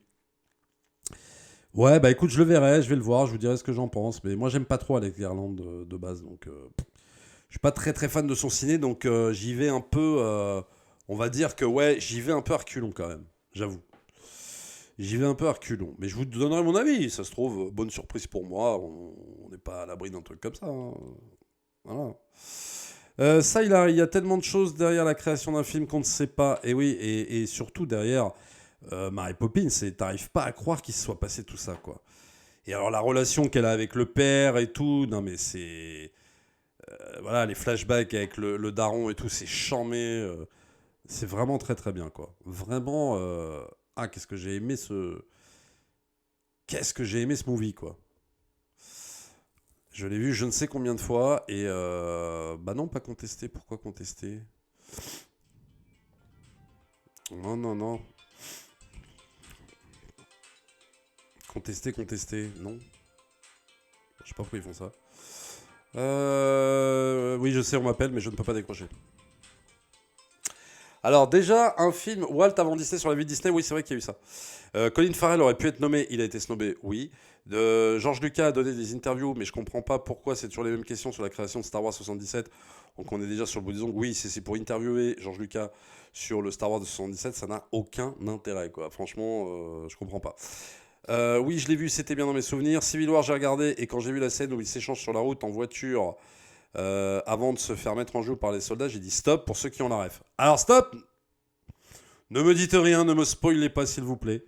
Ouais, bah écoute, je le verrai, je vais le voir, je vous dirai ce que j'en pense. Mais moi, j'aime pas trop Alex Garland de base, donc je suis pas très très fan de son ciné, donc j'y vais un peu, on va dire que j'y vais un peu à reculons quand même, j'avoue. J'y vais un peu à reculons, mais je vous donnerai mon avis, ça se trouve, bonne surprise pour moi, on n'est pas à l'abri d'un truc comme ça. Hein. Voilà. Il y a tellement de choses derrière la création d'un film qu'on ne sait pas, et oui, et surtout derrière... Mary Poppins, t'arrives pas à croire qu'il se soit passé tout ça, quoi. Et alors la relation qu'elle a avec le père et tout, non mais c'est... les flashbacks avec le daron et tout, c'est charmé. C'est vraiment très très bien, quoi. Vraiment... qu'est-ce que j'ai aimé ce movie, quoi. Je l'ai vu je ne sais combien de fois, et... non, pas contesté. Pourquoi contester ? Non. Contester, non. Je sais pas pourquoi ils font ça. Oui, je sais, on m'appelle, mais je ne peux pas décrocher. Alors, déjà, un film Walt avant Disney sur la vie de Disney, oui, c'est vrai qu'il y a eu ça. Colin Farrell aurait pu être nommé, il a été snobé, oui. George Lucas a donné des interviews, mais je comprends pas pourquoi c'est toujours les mêmes questions sur la création de Star Wars 77. Donc on est déjà sur le bout des ongles. Oui, c'est pour interviewer George Lucas sur le Star Wars de 77, ça n'a aucun intérêt, quoi. Franchement, je comprends pas. Oui, je l'ai vu, c'était bien dans mes souvenirs. Civil War, j'ai regardé, et quand j'ai vu la scène où ils s'échangent sur la route en voiture avant de se faire mettre en joue par les soldats, j'ai dit stop pour ceux qui ont la ref. Alors stop, ne me dites rien, ne me spoilez pas s'il vous plaît,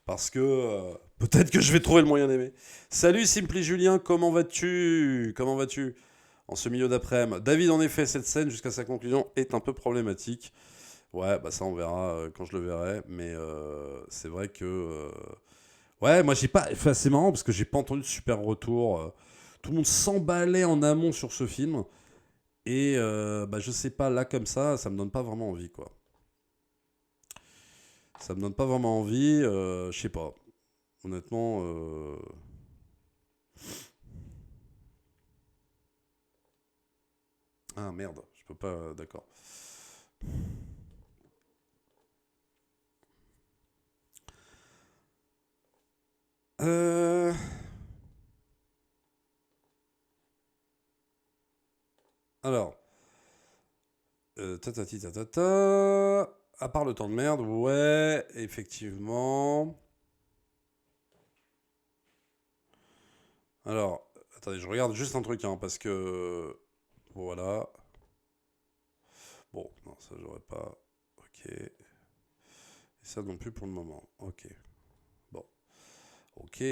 parce que peut-être que je vais trouver le moyen d'aimer. Salut Simply Julien, comment vas-tu en ce milieu d'après-midi? David, en effet, cette scène jusqu'à sa conclusion est un peu problématique. Ouais, bah ça on verra quand je le verrai, mais c'est vrai que... moi j'ai pas... Enfin, c'est marrant parce que j'ai pas entendu de super retour. Tout le monde s'emballait en amont sur ce film. Et je sais pas, là comme ça me donne pas vraiment envie, quoi. Ça me donne pas vraiment envie, je sais pas. Honnêtement... Ah merde, je peux pas... D'accord. Alors, à part le temps de merde, ouais, effectivement. Alors, attendez, je regarde juste un truc, hein, parce que... Voilà. Bon, non, ça j'aurais pas... Ok. Et ça non plus pour le moment. Ok. Bon. Ok.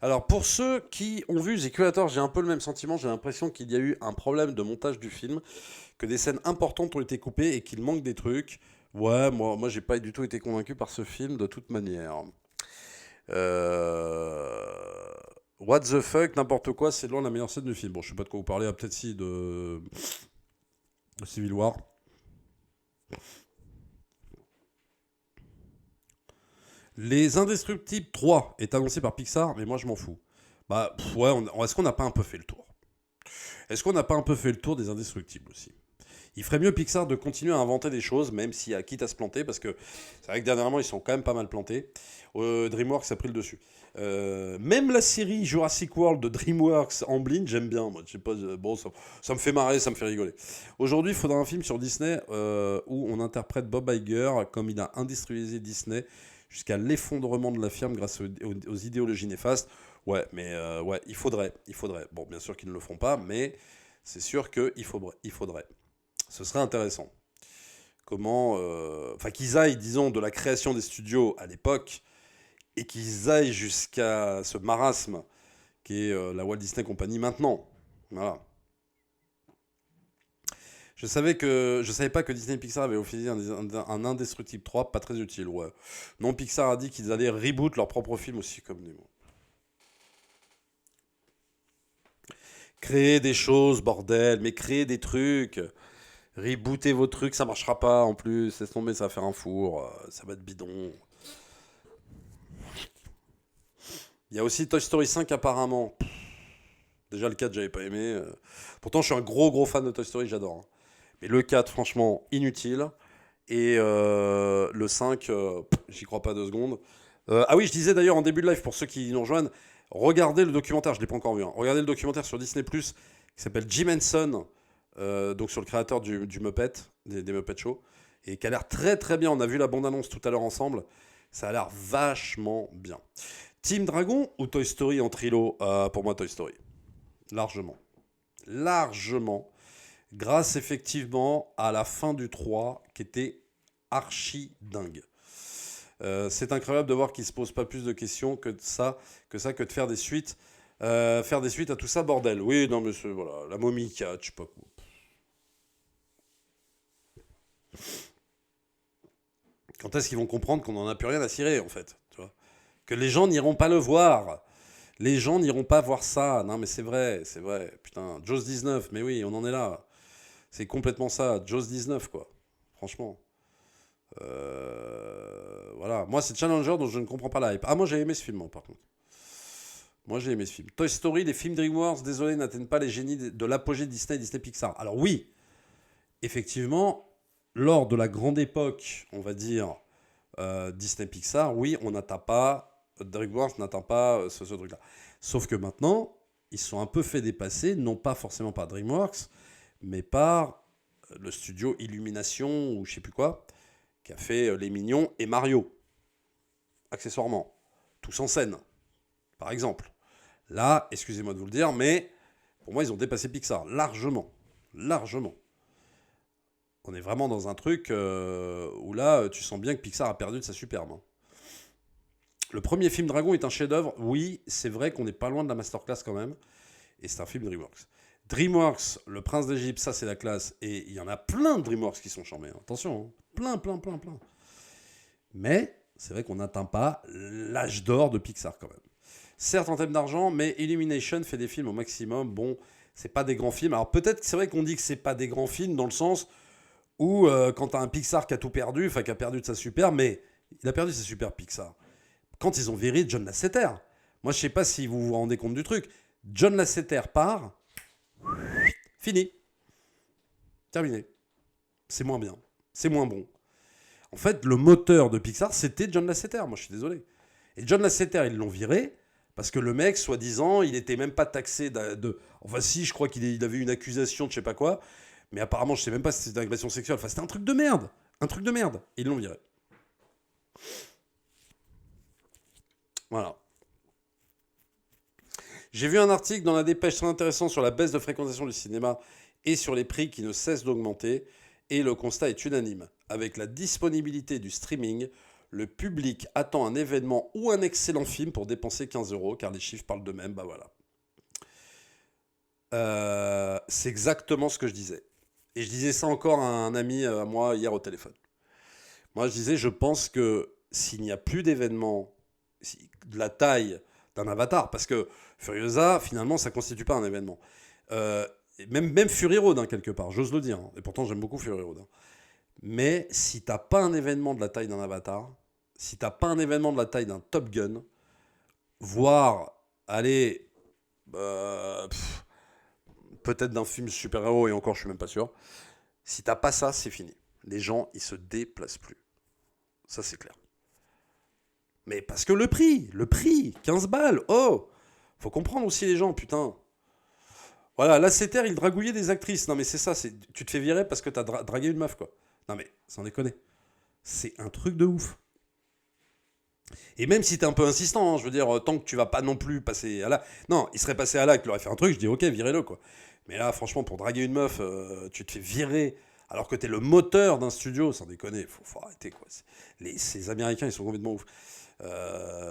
Alors, pour ceux qui ont vu The Creator, j'ai un peu le même sentiment. J'ai l'impression qu'il y a eu un problème de montage du film, que des scènes importantes ont été coupées et qu'il manque des trucs. Ouais, moi j'ai pas du tout été convaincu par ce film de toute manière. What the fuck, n'importe quoi, c'est loin la meilleure scène du film. Bon, je sais pas de quoi vous parlez, peut-être si de Civil War. Les Indestructibles 3 est annoncé par Pixar, mais moi je m'en fous. Bah, ouais, est-ce qu'on n'a pas un peu fait le tour? Est-ce qu'on n'a pas un peu fait le tour des Indestructibles aussi? Il ferait mieux Pixar de continuer à inventer des choses, même si quitte à se planter, parce que c'est vrai que dernièrement ils sont quand même pas mal plantés. DreamWorks a pris le dessus. Même la série Jurassic World de DreamWorks en blind, j'aime bien. Moi, je sais pas, bon, ça me fait marrer, ça me fait rigoler. Aujourd'hui, il faudra un film sur Disney où on interprète Bob Iger comme il a industrialisé Disney jusqu'à l'effondrement de la firme grâce aux idéologies néfastes. Ouais, mais ouais, il faudrait. Bon, bien sûr qu'ils ne le feront pas, mais c'est sûr qu'il faudrait. Ce serait intéressant. Comment... Enfin, qu'ils aillent, disons, de la création des studios à l'époque, et qu'ils aillent jusqu'à ce marasme qui est la Walt Disney Company maintenant. Voilà. Je savais pas que Disney Pixar avait officié un Indestructible 3, pas très utile, ouais. Non, Pixar a dit qu'ils allaient reboot leur propre film aussi, comme Nemo. Créer des choses, bordel, mais créer des trucs. Rebooter vos trucs, ça marchera pas en plus. Laisse tomber, ça va faire un four. Ça va être bidon. Il y a aussi Toy Story 5 apparemment. Déjà le 4, j'avais pas aimé. Pourtant, je suis un gros fan de Toy Story, j'adore. Hein. Mais le 4, franchement, inutile. Et le 5, j'y crois pas 2 secondes. Ah oui, je disais d'ailleurs en début de live, pour ceux qui nous rejoignent, regardez le documentaire, je l'ai pas encore vu. Hein. Regardez le documentaire sur Disney+, qui s'appelle Jim Henson. Donc sur le créateur du Muppet, des Muppet Show, et qui a l'air très très bien. On a vu la bande-annonce tout à l'heure ensemble. Ça a l'air vachement bien. Team Dragon ou Toy Story en trilo? Pour moi, Toy Story. Largement. Grâce effectivement à la fin du 3 qui était archi dingue. C'est incroyable de voir qu'il se pose pas plus de questions que de faire des suites. Faire des suites à tout ça, bordel. Oui, non, mais voilà, la momie 4, je sais pas quoi. Quand est-ce qu'ils vont comprendre qu'on n'en a plus rien à cirer, en fait, tu vois? Que les gens n'iront pas le voir. Les gens n'iront pas voir ça. Non, mais c'est vrai. Putain, Jaws 19, mais oui, on en est là. C'est complètement ça, Jaws 19, quoi. Franchement. Voilà. Moi, c'est Challenger dont je ne comprends pas la hype. Ah, moi, j'ai aimé ce film, moi, par contre. Toy Story, les films DreamWorks, désolé, n'atteignent pas les génies de l'apogée de Disney et Disney Pixar. Alors oui, effectivement, lors de la grande époque, on va dire, Disney Pixar, oui, DreamWorks n'atteint pas ce truc-là. Sauf que maintenant, ils sont un peu fait dépasser, non pas forcément par DreamWorks, mais par le studio Illumination, ou je sais plus quoi, qui a fait Les Mignons et Mario, accessoirement, tous en scène, par exemple. Là, excusez-moi de vous le dire, mais pour moi, ils ont dépassé Pixar, largement. On est vraiment dans un truc où là, tu sens bien que Pixar a perdu de sa superbe. Hein. Le premier film Dragon est un chef-d'œuvre. Oui, c'est vrai qu'on n'est pas loin de la masterclass quand même. Et c'est un film DreamWorks. DreamWorks, Le Prince d'Égypte, ça c'est la classe. Et il y en a plein de DreamWorks qui sont charmés. Hein. Attention, hein. Plein. Mais c'est vrai qu'on n'atteint pas l'âge d'or de Pixar quand même. Certes en termes d'argent, mais Illumination fait des films au maximum. Bon, c'est pas des grands films. Alors peut-être que c'est vrai qu'on dit que c'est pas des grands films dans le sens où quand t'as un Pixar qui a tout perdu, enfin qui a perdu de sa superbe, mais il a perdu sa superbe Pixar. Quand ils ont viré John Lasseter. Moi, je sais pas si vous vous rendez compte du truc. John Lasseter part. Fini. Terminé. C'est moins bien. C'est moins bon. En fait, le moteur de Pixar, c'était John Lasseter. Moi, je suis désolé. Et John Lasseter, ils l'ont viré parce que le mec, soi-disant, il était même pas taxé de... Enfin, si, je crois qu'il avait une accusation de je sais pas quoi. Mais apparemment, je sais même pas si c'était une agression sexuelle. Enfin, c'était un truc de merde. Et ils l'ont viré. Voilà. J'ai vu un article dans la Dépêche très intéressant sur la baisse de fréquentation du cinéma et sur les prix qui ne cessent d'augmenter. Et le constat est unanime. Avec la disponibilité du streaming, le public attend un événement ou un excellent film pour dépenser 15 €, car les chiffres parlent d'eux-mêmes. Bah voilà. C'est exactement ce que je disais. Et je disais ça encore à un ami à moi hier au téléphone. Moi, je disais, je pense que s'il n'y a plus d'événements de la taille d'un Avatar, parce que Furiosa, finalement, ça ne constitue pas un événement. Même Fury Road, hein, quelque part, j'ose le dire. Hein, et pourtant, j'aime beaucoup Fury Road. Hein. Mais si tu n'as pas un événement de la taille d'un Avatar, si tu n'as pas un événement de la taille d'un Top Gun, voire, allez, peut-être d'un film super-héros, et encore, je suis même pas sûr. Si t'as pas ça, c'est fini. Les gens, ils se déplacent plus. Ça, c'est clair. Mais parce que le prix, 15 balles, oh, faut comprendre aussi les gens, putain. Voilà, là, c'était il dragouillait des actrices. Non, mais c'est ça, tu te fais virer parce que t'as dragué une meuf, quoi. Non, mais, sans déconner. C'est un truc de ouf. Et même si t'es un peu insistant, hein, je veux dire, tant que tu vas pas non plus passer à là. Non, il serait passé à là, qu'il aurait fait un truc, je dis ok, virez-le, quoi. Mais là, franchement, pour draguer une meuf, tu te fais virer alors que t'es le moteur d'un studio, sans déconner, faut arrêter, quoi. Ces Américains, ils sont complètement ouf.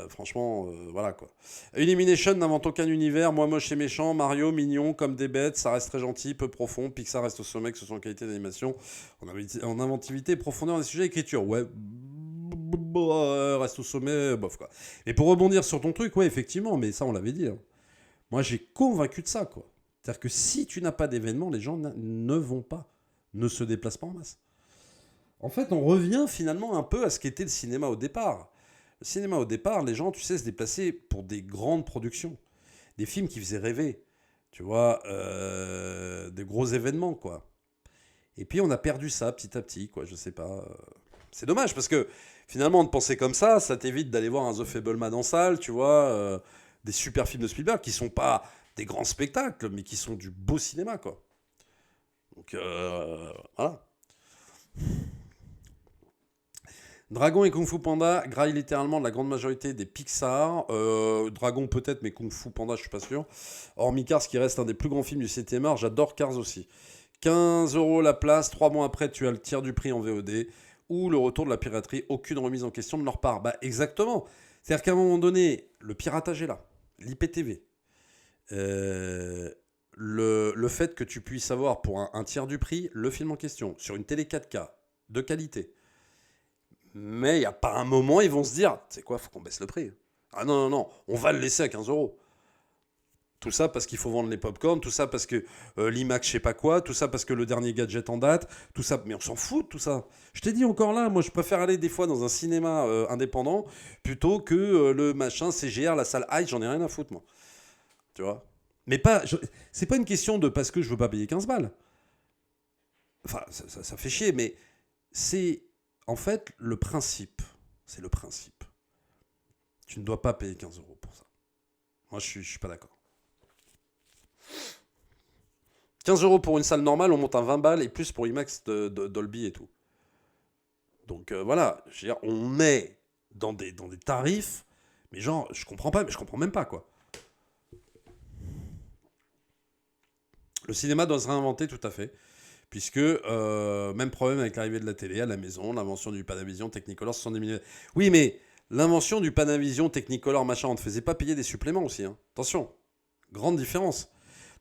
Franchement, voilà, quoi. Illumination n'invente aucun univers, moi moche et méchant, Mario, mignon, comme des bêtes, ça reste très gentil, peu profond, Pixar reste au sommet, que ce soit en qualité d'animation, en inventivité, profondeur des sujets, écriture, ouais, reste au sommet, bof, quoi. Et pour rebondir sur ton truc, ouais, effectivement, mais ça, on l'avait dit, hein. Moi, j'ai convaincu de ça, quoi. C'est-à-dire que si tu n'as pas d'événement, les gens ne vont pas, ne se déplacent pas en masse. En fait, on revient finalement un peu à ce qu'était le cinéma au départ. Le cinéma au départ, les gens, tu sais, se déplaçaient pour des grandes productions. Des films qui faisaient rêver. Tu vois, des gros événements, quoi. Et puis, on a perdu ça petit à petit, quoi, je sais pas. C'est dommage, parce que finalement, de penser comme ça t'évite d'aller voir un The Fableman en salle, tu vois, des super films de Spielberg qui sont pas des grands spectacles, mais qui sont du beau cinéma, quoi. Donc, voilà. Dragon et Kung Fu Panda graillent littéralement la grande majorité des Pixar. Dragon peut-être, mais Kung Fu Panda, je suis pas sûr. Hormis Cars, qui reste un des plus grands films du 7e art, j'adore Cars aussi. 15 € la place, 3 mois après, tu as le tiers du prix en VOD, ou le retour de la piraterie, aucune remise en question de leur part. Bah, exactement. C'est-à-dire qu'à un moment donné, le piratage est là. L'IPTV. Le fait que tu puisses avoir pour un tiers du prix le film en question, sur une télé 4K, de qualité. Mais il n'y a pas un moment, ils vont se dire, tu sais quoi, faut qu'on baisse le prix. Ah non, on va le laisser à 15 €. Tout ça parce qu'il faut vendre les pop-corn, tout ça parce que l'IMAX je sais pas quoi, tout ça parce que le dernier gadget en date, tout ça, mais on s'en fout de tout ça. Je t'ai dit encore là, moi je préfère aller des fois dans un cinéma indépendant plutôt que le machin CGR, la salle Hyde, j'en ai rien à foutre moi. Tu vois. Mais c'est pas une question de parce que je veux pas payer 15 balles. Enfin, ça fait chier, mais c'est en fait le principe. C'est le principe. Tu ne dois pas payer 15 € pour ça. Moi, je suis pas d'accord. 15 € pour une salle normale, on monte à 20 balles et plus pour IMAX de Dolby et tout. Donc voilà, je veux dire, on est dans des tarifs, mais genre, je comprends pas, mais je comprends même pas quoi. Le cinéma doit se réinventer tout à fait, puisque même problème avec l'arrivée de la télé à la maison, l'invention du Panavision, Technicolor, 70 000... Oui, mais l'invention du Panavision, Technicolor, machin, on ne te faisait pas payer des suppléments aussi. Hein. Attention, grande différence.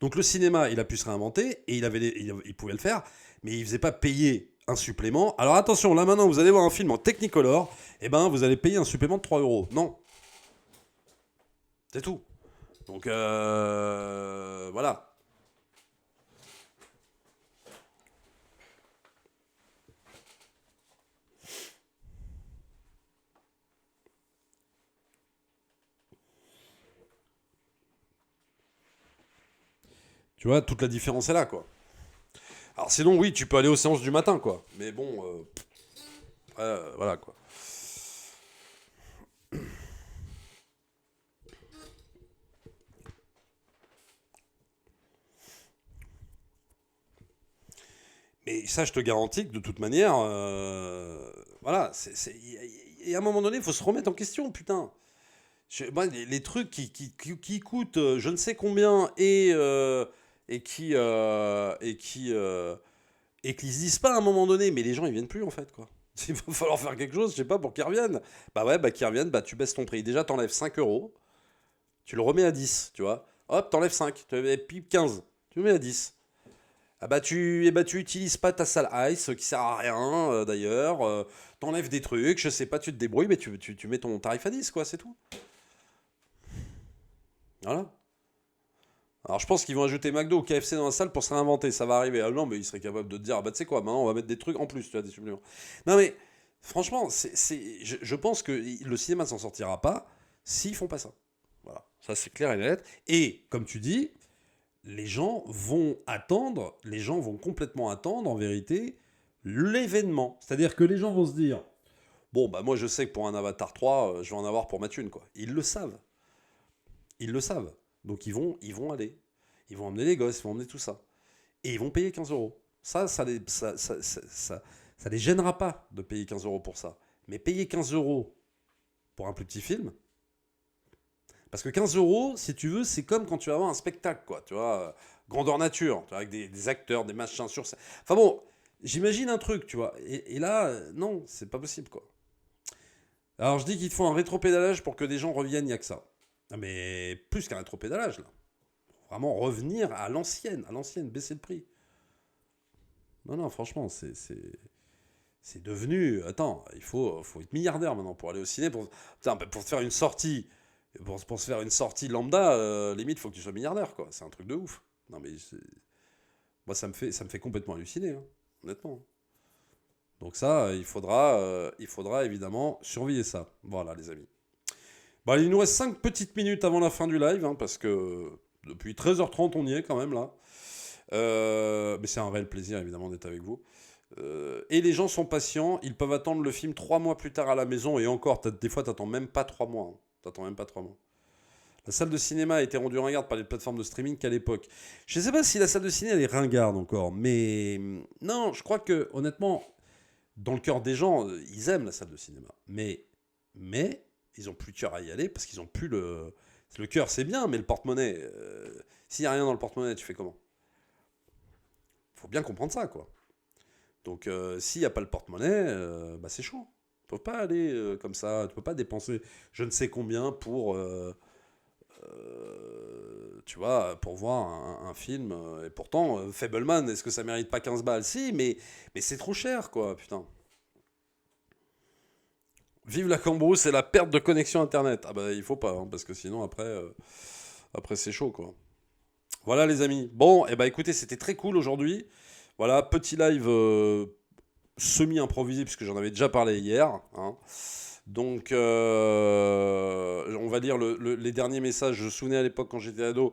Donc le cinéma, il a pu se réinventer, et il pouvait le faire, mais il ne faisait pas payer un supplément. Alors attention, là maintenant, vous allez voir un film en Technicolor, et ben vous allez payer un supplément de 3 €. Non. C'est tout. Donc voilà. Tu vois, toute la différence est là, quoi. Alors sinon, oui, tu peux aller aux séances du matin, quoi. Mais bon, voilà, quoi. Mais ça, je te garantis que de toute manière, voilà, il y a un moment donné, il faut se remettre en question, putain. Moi, les trucs qui coûtent je ne sais combien et qui se disent pas à un moment donné, mais les gens ils viennent plus en fait quoi. Il va falloir faire quelque chose, je sais pas, pour qu'ils reviennent. Bah ouais, qu'ils reviennent, bah tu baisses ton prix. Déjà t'enlèves 5 €, tu le remets à 10, tu vois. Hop, t'enlèves 5, et puis 15, tu le mets à 10. Ah bah tu utilises pas ta salle Ice qui sert à rien d'ailleurs. T'enlèves des trucs, je sais pas, tu te débrouilles, mais tu mets ton tarif à 10 quoi, c'est tout. Voilà. Alors je pense qu'ils vont ajouter McDo ou KFC dans la salle pour se réinventer, ça va arriver. Ah non, mais ils seraient capables de te dire, ah bah tu sais quoi, maintenant on va mettre des trucs en plus, tu vois, des suppléments. Non mais, franchement, je pense que le cinéma s'en sortira pas s'ils font pas ça. Voilà, ça c'est clair et net. Et comme tu dis, les gens vont complètement attendre en vérité l'événement. C'est-à-dire que les gens vont se dire, bon bah moi je sais que pour un Avatar 3, je vais en avoir pour ma thune, quoi. Ils le savent. Donc ils vont aller. Ils vont emmener les gosses, ils vont emmener tout ça. Et ils vont payer 15 €. Ça les gênera pas de payer 15 € pour ça. Mais payer 15 € pour un plus petit film, parce que 15 €, si tu veux, c'est comme quand tu vas voir un spectacle, quoi. Tu vois, grandeur nature, tu vois, avec des acteurs, des machins sur scène. Enfin bon, j'imagine un truc, tu vois. Et là, non, c'est pas possible, quoi. Alors je dis qu'il faut un rétropédalage pour que des gens reviennent, il n'y a que ça. Non, mais plus qu'un rétropédalage, là. Vraiment revenir à l'ancienne, baisser le prix. Non, franchement, c'est devenu... Attends, il faut être milliardaire maintenant pour aller au ciné. Pour te faire une sortie, pour se faire une sortie lambda, limite, il faut que tu sois milliardaire, quoi. C'est un truc de ouf. Non, mais moi, ça me fait complètement halluciner, hein, honnêtement. Donc ça, il faudra évidemment surveiller ça. Voilà, les amis. Bon, allez, il nous reste 5 petites minutes avant la fin du live, hein, parce que depuis 13h30, on y est quand même, là. Mais c'est un réel plaisir, évidemment, d'être avec vous. Et les gens sont patients, ils peuvent attendre le film 3 mois plus tard à la maison, et encore, des fois, t'attends même pas 3 mois. Hein. T'attends même pas 3 mois. La salle de cinéma a été rendue ringarde par les plateformes de streaming qu'à l'époque. Je ne sais pas si la salle de cinéma, elle est ringarde encore, mais non, je crois que, honnêtement, dans le cœur des gens, ils aiment la salle de cinéma. Mais ils n'ont plus de cœur à y aller parce qu'ils n'ont plus le... Le cœur, c'est bien, mais le porte-monnaie, s'il n'y a rien dans le porte-monnaie, tu fais comment ? Faut bien comprendre ça, quoi. Donc, s'il n'y a pas le porte-monnaie, bah, c'est chaud. Tu ne peux pas aller comme ça, tu ne peux pas dépenser je ne sais combien pour... tu vois, pour voir un film. Et pourtant, Fableman, est-ce que ça mérite pas 15 balles ? Si, mais c'est trop cher, quoi, putain. Vive la cambrousse et la perte de connexion Internet. Ah bah, il faut pas, hein, parce que sinon, après c'est chaud, quoi. Voilà, les amis. Bon, et bah, écoutez, c'était très cool aujourd'hui. Voilà, petit live semi-improvisé, puisque j'en avais déjà parlé hier, hein. Donc, on va lire les derniers messages. Je me souvenais à l'époque, quand j'étais ado,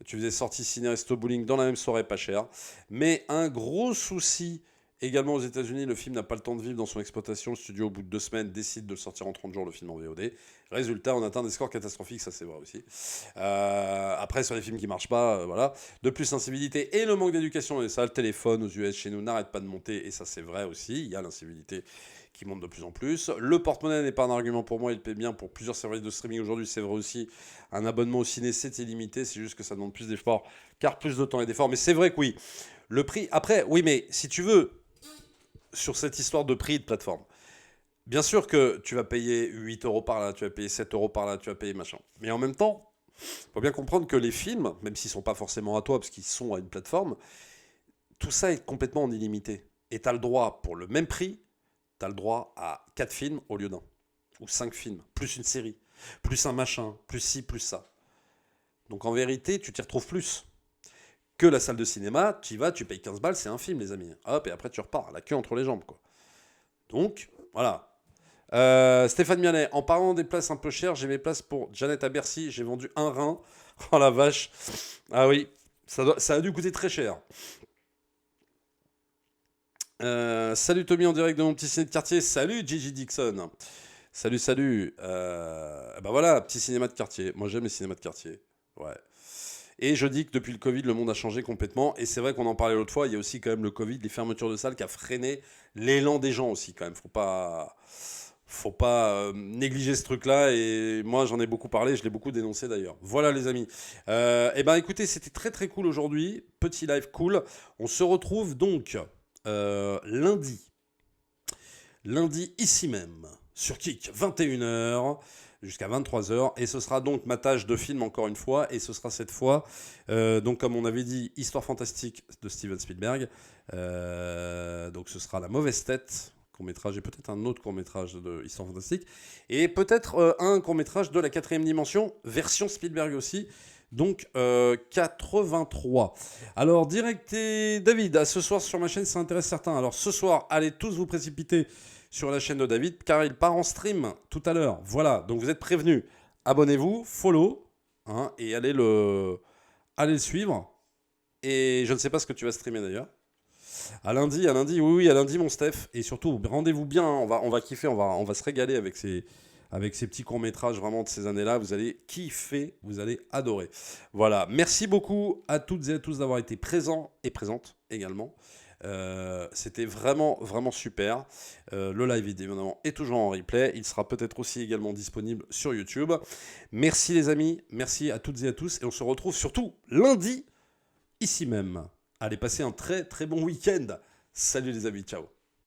tu faisais sortie ciné resto bowling dans la même soirée, pas cher. Mais un gros souci également aux États-Unis, le film n'a pas le temps de vivre dans son exploitation. Le studio, au bout de 2 semaines, décide de le sortir en 30 jours, le film en VOD. Résultat, on atteint des scores catastrophiques, ça c'est vrai aussi. Après, sur les films qui marchent pas, voilà. De plus, l'incivilité et le manque d'éducation dans les salles, téléphone aux US chez nous n'arrêtent pas de monter, et ça c'est vrai aussi. Il y a l'incivilité qui monte de plus en plus. Le porte-monnaie n'est pas un argument pour moi, il paie bien pour plusieurs services de streaming aujourd'hui, c'est vrai aussi. Un abonnement au ciné, c'est illimité, c'est juste que ça demande plus d'efforts, car plus de temps et d'efforts. Mais c'est vrai que oui, le prix... Après, oui, mais si tu veux, sur cette histoire de prix de plateforme, bien sûr que tu vas payer 8 € par là, tu vas payer 7 € par là, tu vas payer machin. Mais en même temps, il faut bien comprendre que les films, même s'ils ne sont pas forcément à toi, parce qu'ils sont à une plateforme, tout ça est complètement en illimité. Et tu as le droit, pour le même prix, tu as le droit à 4 films au lieu d'un. Ou 5 films, plus une série, plus un machin, plus ci, plus ça. Donc en vérité, tu t'y retrouves plus. Que la salle de cinéma, tu y vas, tu payes 15 balles, c'est un film, les amis. Hop, et après tu repars, la queue entre les jambes, quoi. Donc, voilà. Stéphane Mianet, en parlant des places un peu chères, j'ai mes places pour Janet à Bercy, j'ai vendu un rein. Oh la vache. Ah oui, ça a dû coûter très cher. Salut Tommy en direct de mon petit ciné de quartier. Salut Gigi Dixon. Salut. Bah voilà, petit cinéma de quartier. Moi j'aime les cinémas de quartier. Ouais. Et je dis que depuis le Covid, le monde a changé complètement. Et c'est vrai qu'on en parlait l'autre fois. Il y a aussi quand même le Covid, les fermetures de salles qui a freiné l'élan des gens aussi quand même. Faut pas négliger ce truc-là. Et moi, j'en ai beaucoup parlé. Je l'ai beaucoup dénoncé d'ailleurs. Voilà les amis. Et ben écoutez, c'était très très cool aujourd'hui. Petit live cool. On se retrouve donc lundi ici même sur Kik, 21h. Jusqu'à 23h, et ce sera donc matage de film encore une fois, et ce sera cette fois, donc comme on avait dit, Histoire fantastique de Steven Spielberg, donc ce sera La mauvaise tête, court-métrage, et peut-être un autre court-métrage de Histoire fantastique, et peut-être un court-métrage de la 4e dimension, version Spielberg aussi, donc 83. Alors, directé David, à ce soir sur ma chaîne, ça intéresse certains. Alors ce soir, allez tous vous précipiter sur la chaîne de David, car il part en stream tout à l'heure. Voilà, donc vous êtes prévenus. Abonnez-vous, follow, hein, et allez le suivre. Et je ne sais pas ce que tu vas streamer d'ailleurs. À lundi, oui, à lundi mon Steph. Et surtout, rendez-vous bien, hein, on va kiffer, on va se régaler avec ces petits courts-métrages vraiment de ces années-là. Vous allez kiffer, vous allez adorer. Voilà, merci beaucoup à toutes et à tous d'avoir été présents et présentes également. C'était vraiment, vraiment super. Le live évidemment est toujours en replay. Il sera peut-être aussi également disponible sur YouTube. Merci les amis, merci à toutes et à tous. Et on se retrouve surtout lundi, ici même. Allez, passez un très très bon week-end. Salut les amis, ciao.